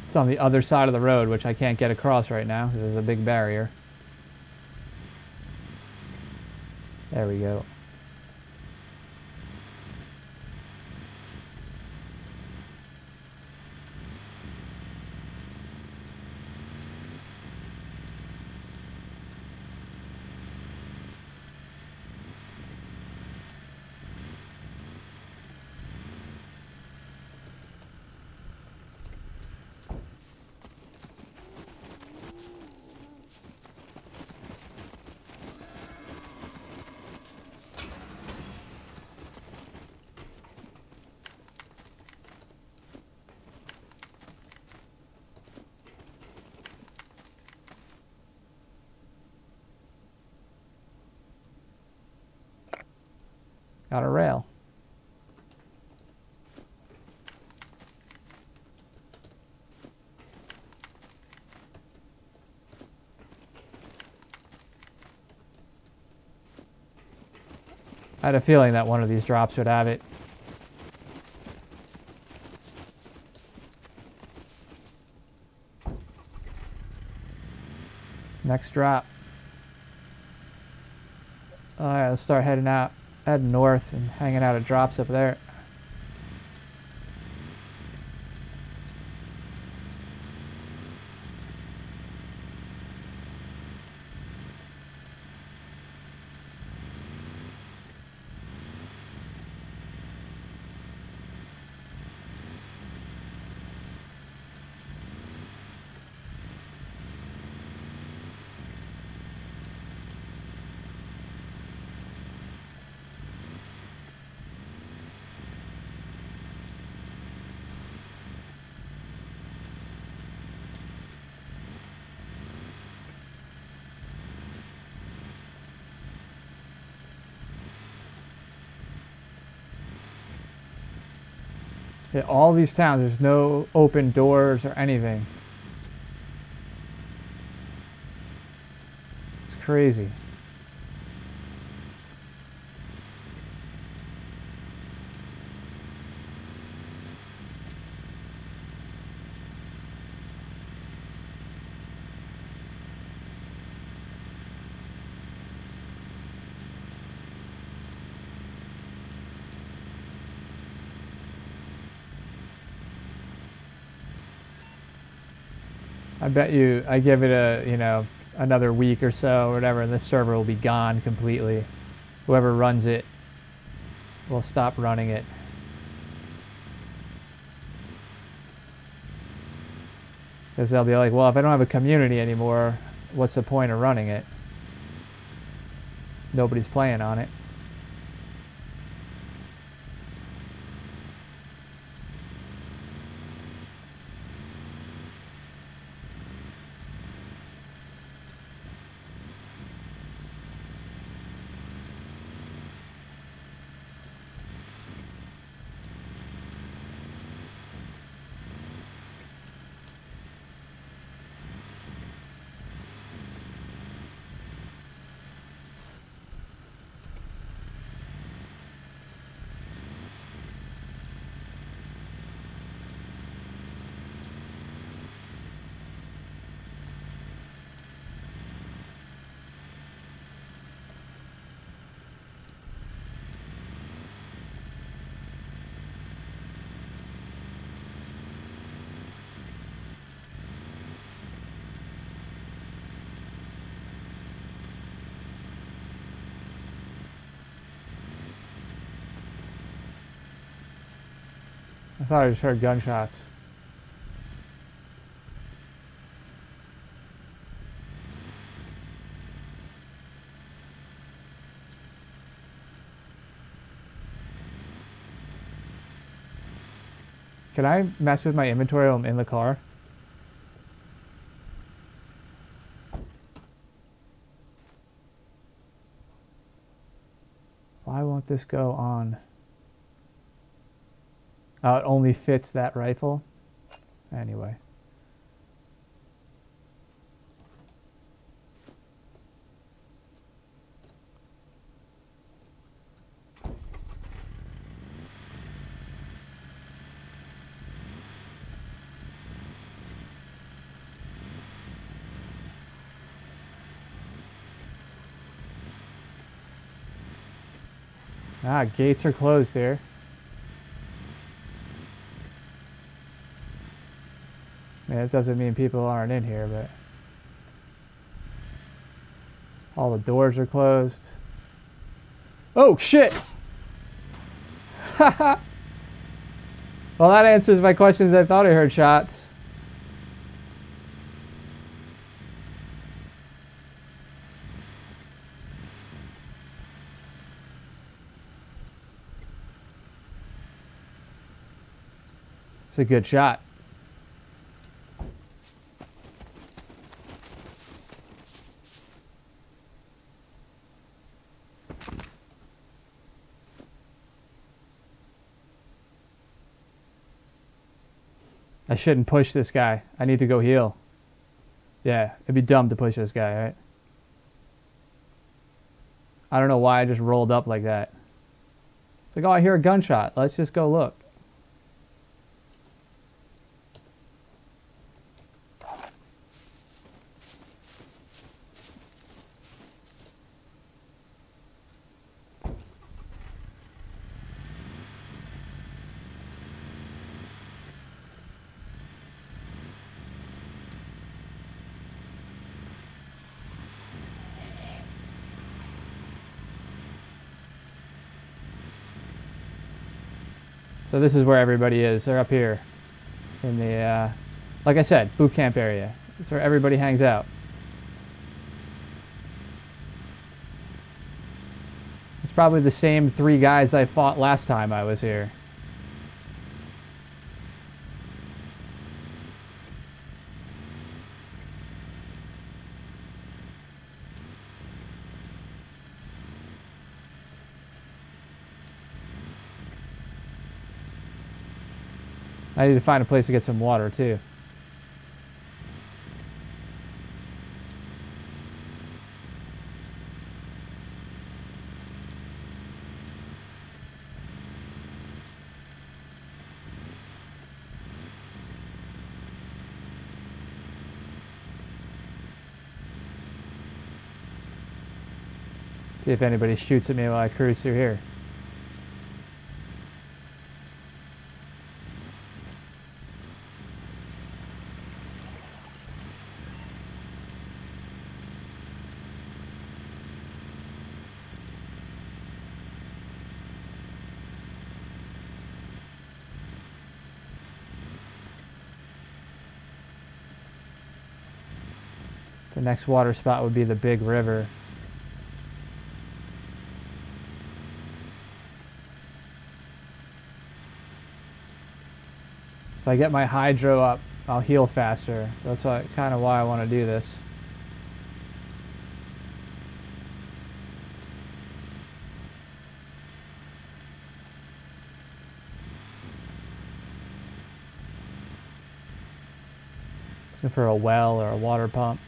It's on the other side of the road, which I can't get across right now because there's a big barrier. There we go. Got a rail. I had a feeling that one of these drops would have it. Next drop. Alright, let's start heading north and hanging out at drops up there. Yeah, all these towns, there's no open doors or anything. It's crazy. I bet you, I give it another week or so or whatever, and this server will be gone completely. Whoever runs it will stop running it. Because they'll be like, well, if I don't have a community anymore, what's the point of running it? Nobody's playing on it. I thought I just heard gunshots. Can I mess with my inventory while I'm in the car? Why won't this go on? Oh, it only fits that rifle? Anyway. Ah, gates are closed here. I mean, that doesn't mean people aren't in here, but all the doors are closed. Oh, shit! Haha! Well, that answers my questions. I thought I heard shots. It's a good shot. I shouldn't push this guy. I need to go heal. Yeah, it'd be dumb to push this guy, right? I don't know why I just rolled up like that. It's like, oh, I hear a gunshot. Let's just go look. So this is where everybody is. They're up here in the, like I said, boot camp area. It's where everybody hangs out. It's probably the same 3 guys I fought last time I was here. I need to find a place to get some water too. See if anybody shoots at me while I cruise through here. The next water spot would be the big river. If I get my hydro up, I'll heal faster. So that's kind of why I want to do this. Looking for a well or a water pump.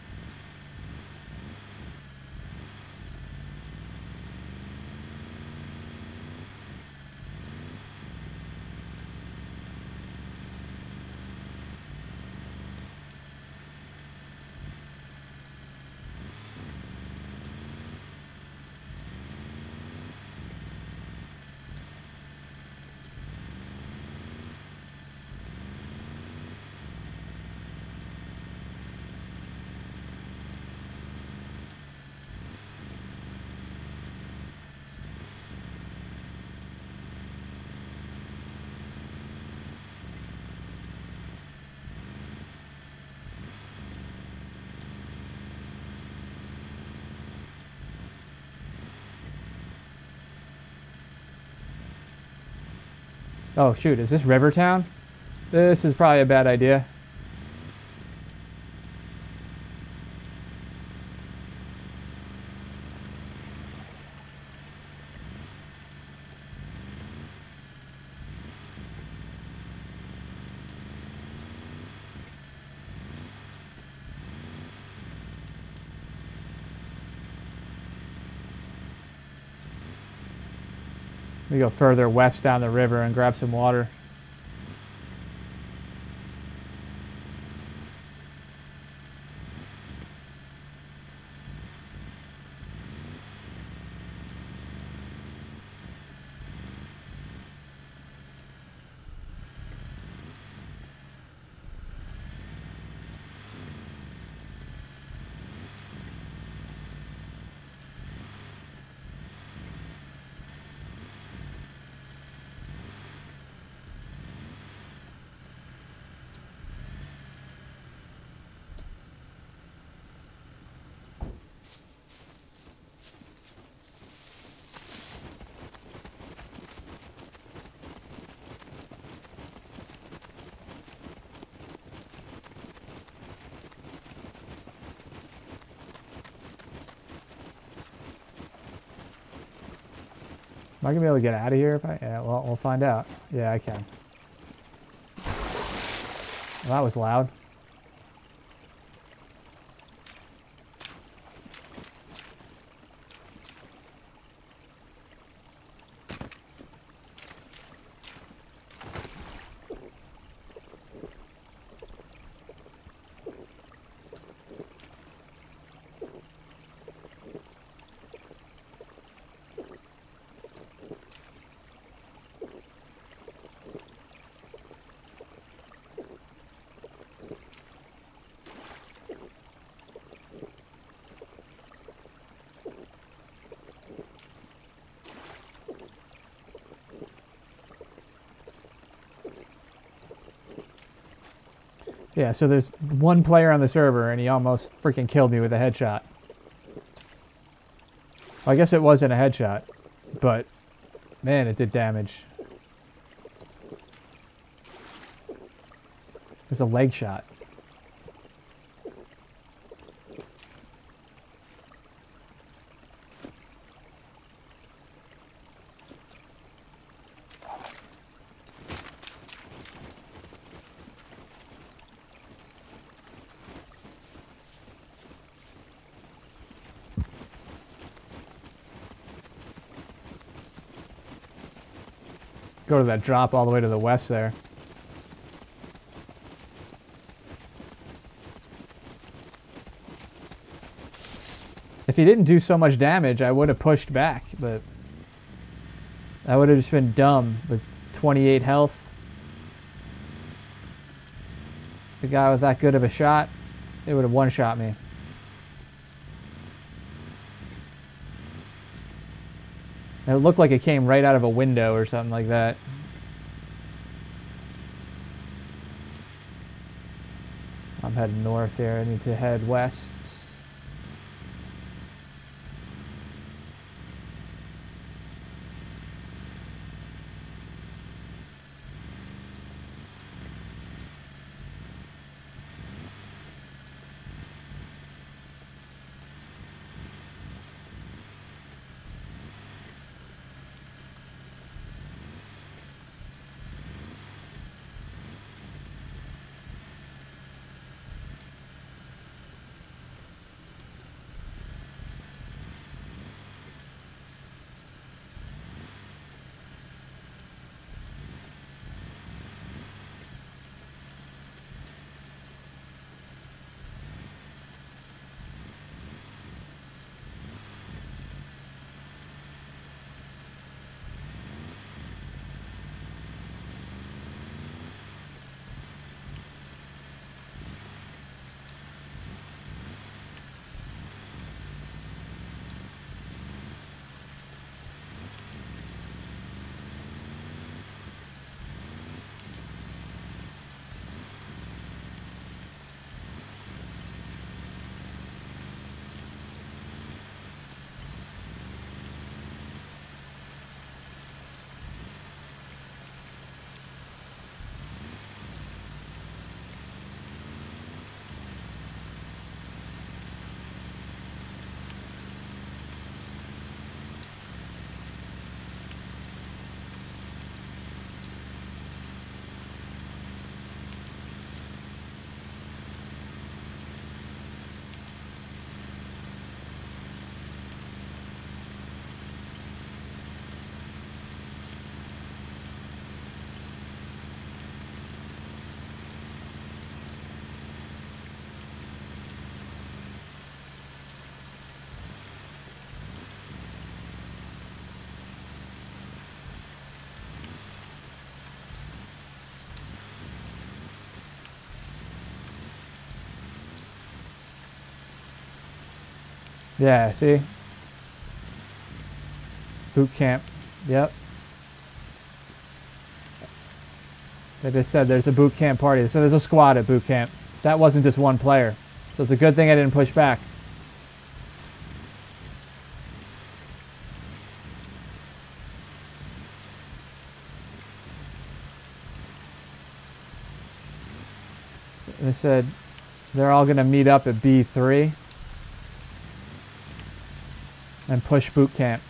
Oh shoot, is this Rivertown? This is probably a bad idea. We go further west down the river and grab some water. Am I gonna be able to get out of here if I... Yeah, well, we'll find out. Yeah, I can. Well, that was loud. Yeah, so there's one player on the server, and he almost freaking killed me with a headshot. Well, I guess it wasn't a headshot, but man, it did damage. It was a leg shot. Go to that drop all the way to the west there. If he didn't do so much damage, I would have pushed back, but that would have just been dumb with 28 health. The guy with that good of a shot, it would have one-shot me. It looked like it came right out of a window or something like that. I'm heading north here. I need to head west. Yeah, see? Boot camp. Yep. They just said there's a boot camp party. So there's a squad at boot camp. That wasn't just one player. So it's a good thing I didn't push back. They said they're all going to meet up at B3 and push boot camp.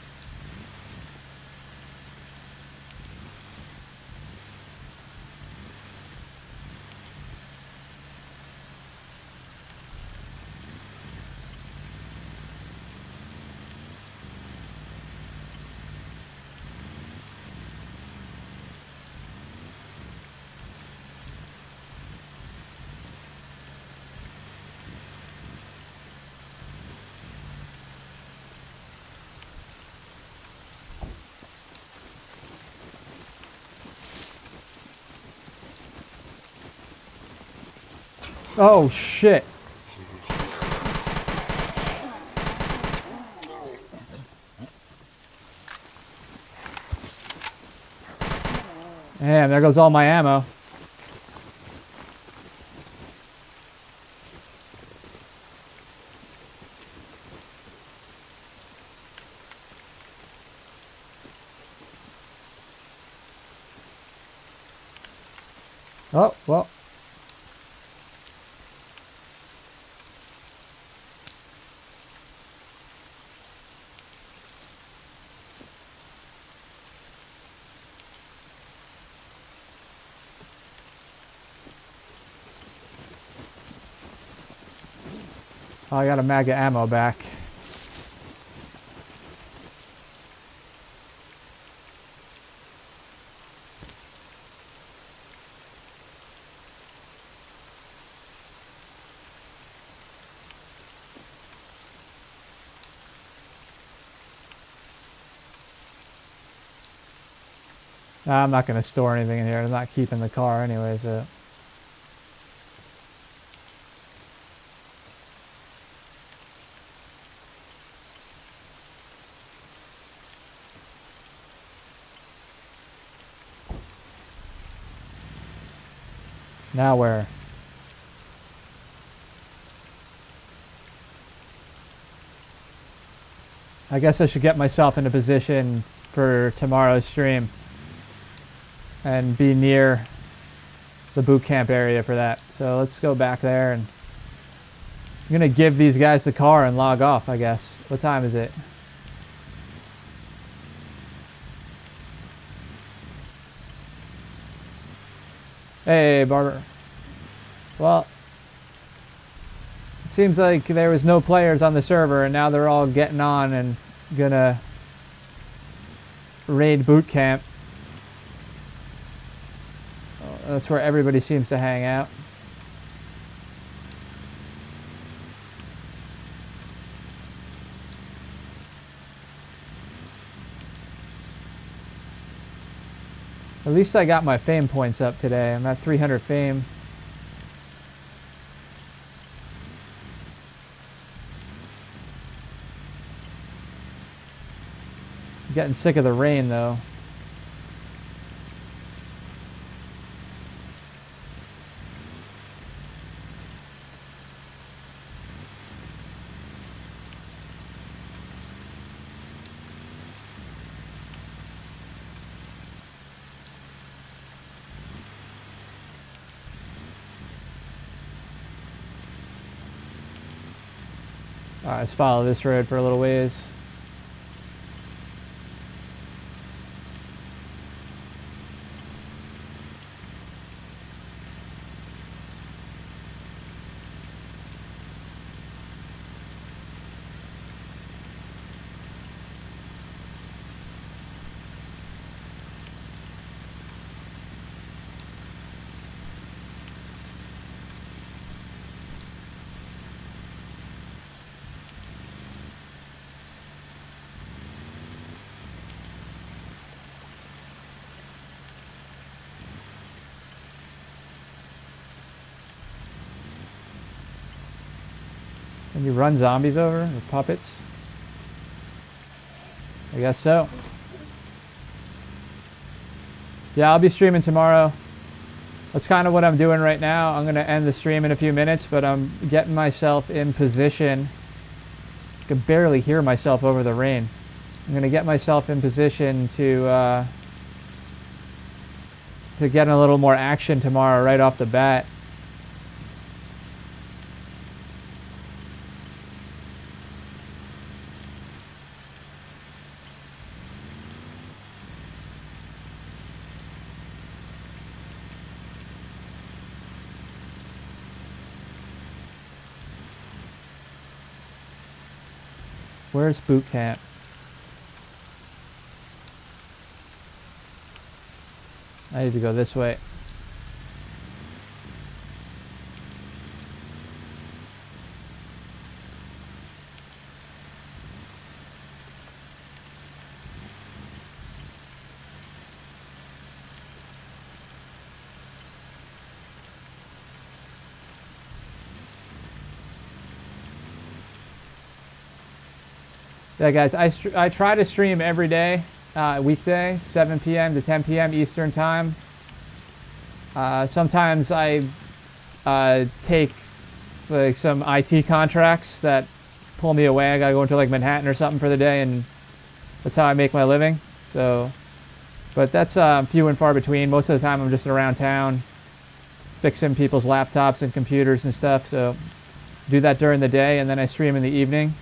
Oh shit. Damn, there goes all my ammo. Oh, well. Oh, I got a mag of ammo back. Nah, I'm not going to store anything in here. I'm not keeping the car anyway, so. Now where? I guess I should get myself in a position for tomorrow's stream and be near the boot camp area for that. So let's go back there, and I'm gonna give these guys the car and log off, I guess. What time is it? Hey, Barber. Well, it seems like there was no players on the server, and now they're all getting on and gonna raid boot camp. That's where everybody seems to hang out. At least I got my fame points up today. I'm at 300 fame. I'm getting sick of the rain though. Alright, let's follow this road for a little ways. Can you run zombies over with puppets? I guess so. Yeah, I'll be streaming tomorrow. That's kind of what I'm doing right now. I'm going to end the stream in a few minutes, but I'm getting myself in position. I can barely hear myself over the rain. I'm going to get myself in position to get a little more action tomorrow right off the bat. Where's boot camp? I need to go this way. Yeah, guys, I try to stream every day, weekday, 7 p.m. to 10 p.m. Eastern time. Sometimes I take like some IT contracts that pull me away. I gotta go into like Manhattan or something for the day, and that's how I make my living. So, but that's few and far between. Most of the time, I'm just around town, fixing people's laptops and computers and stuff. So, do that during the day, and then I stream in the evening.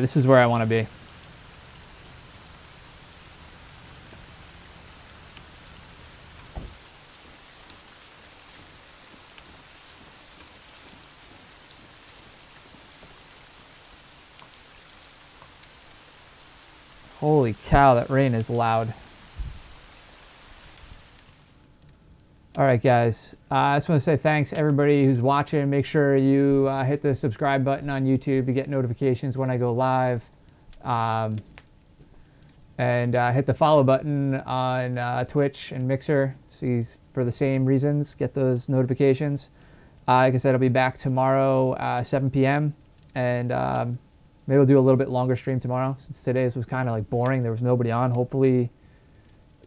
This is where I want to be. Holy cow, that rain is loud. Alright guys, I just want to say thanks everybody who's watching. Make sure you hit the subscribe button on YouTube to get notifications when I go live. And hit the follow button on Twitch and Mixer for the same reasons. Get those notifications. Like I said, I'll be back tomorrow 7 p.m. And maybe we'll do a little bit longer stream tomorrow, since today's was kind of like boring. There was nobody on. Hopefully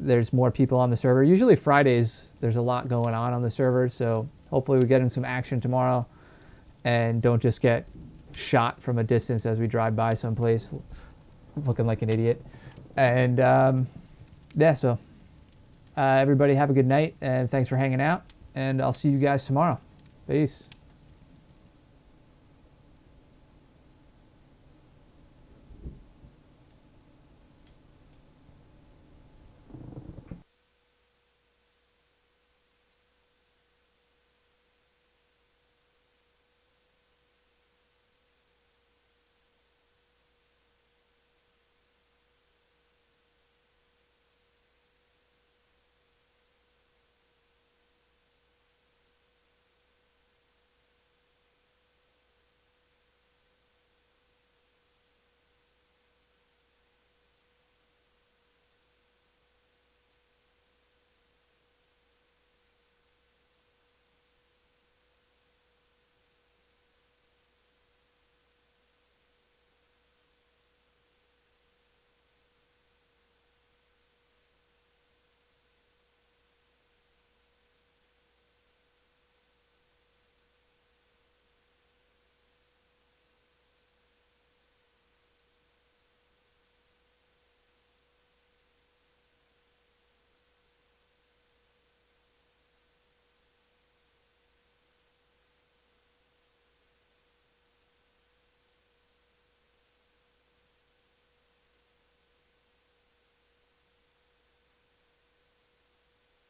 there's more people on the server. Usually Fridays there's a lot going on the server, so hopefully we get in some action tomorrow and don't just get shot from a distance as we drive by someplace looking like an idiot. And yeah, so everybody have a good night, and thanks for hanging out, and I'll see you guys tomorrow. Peace.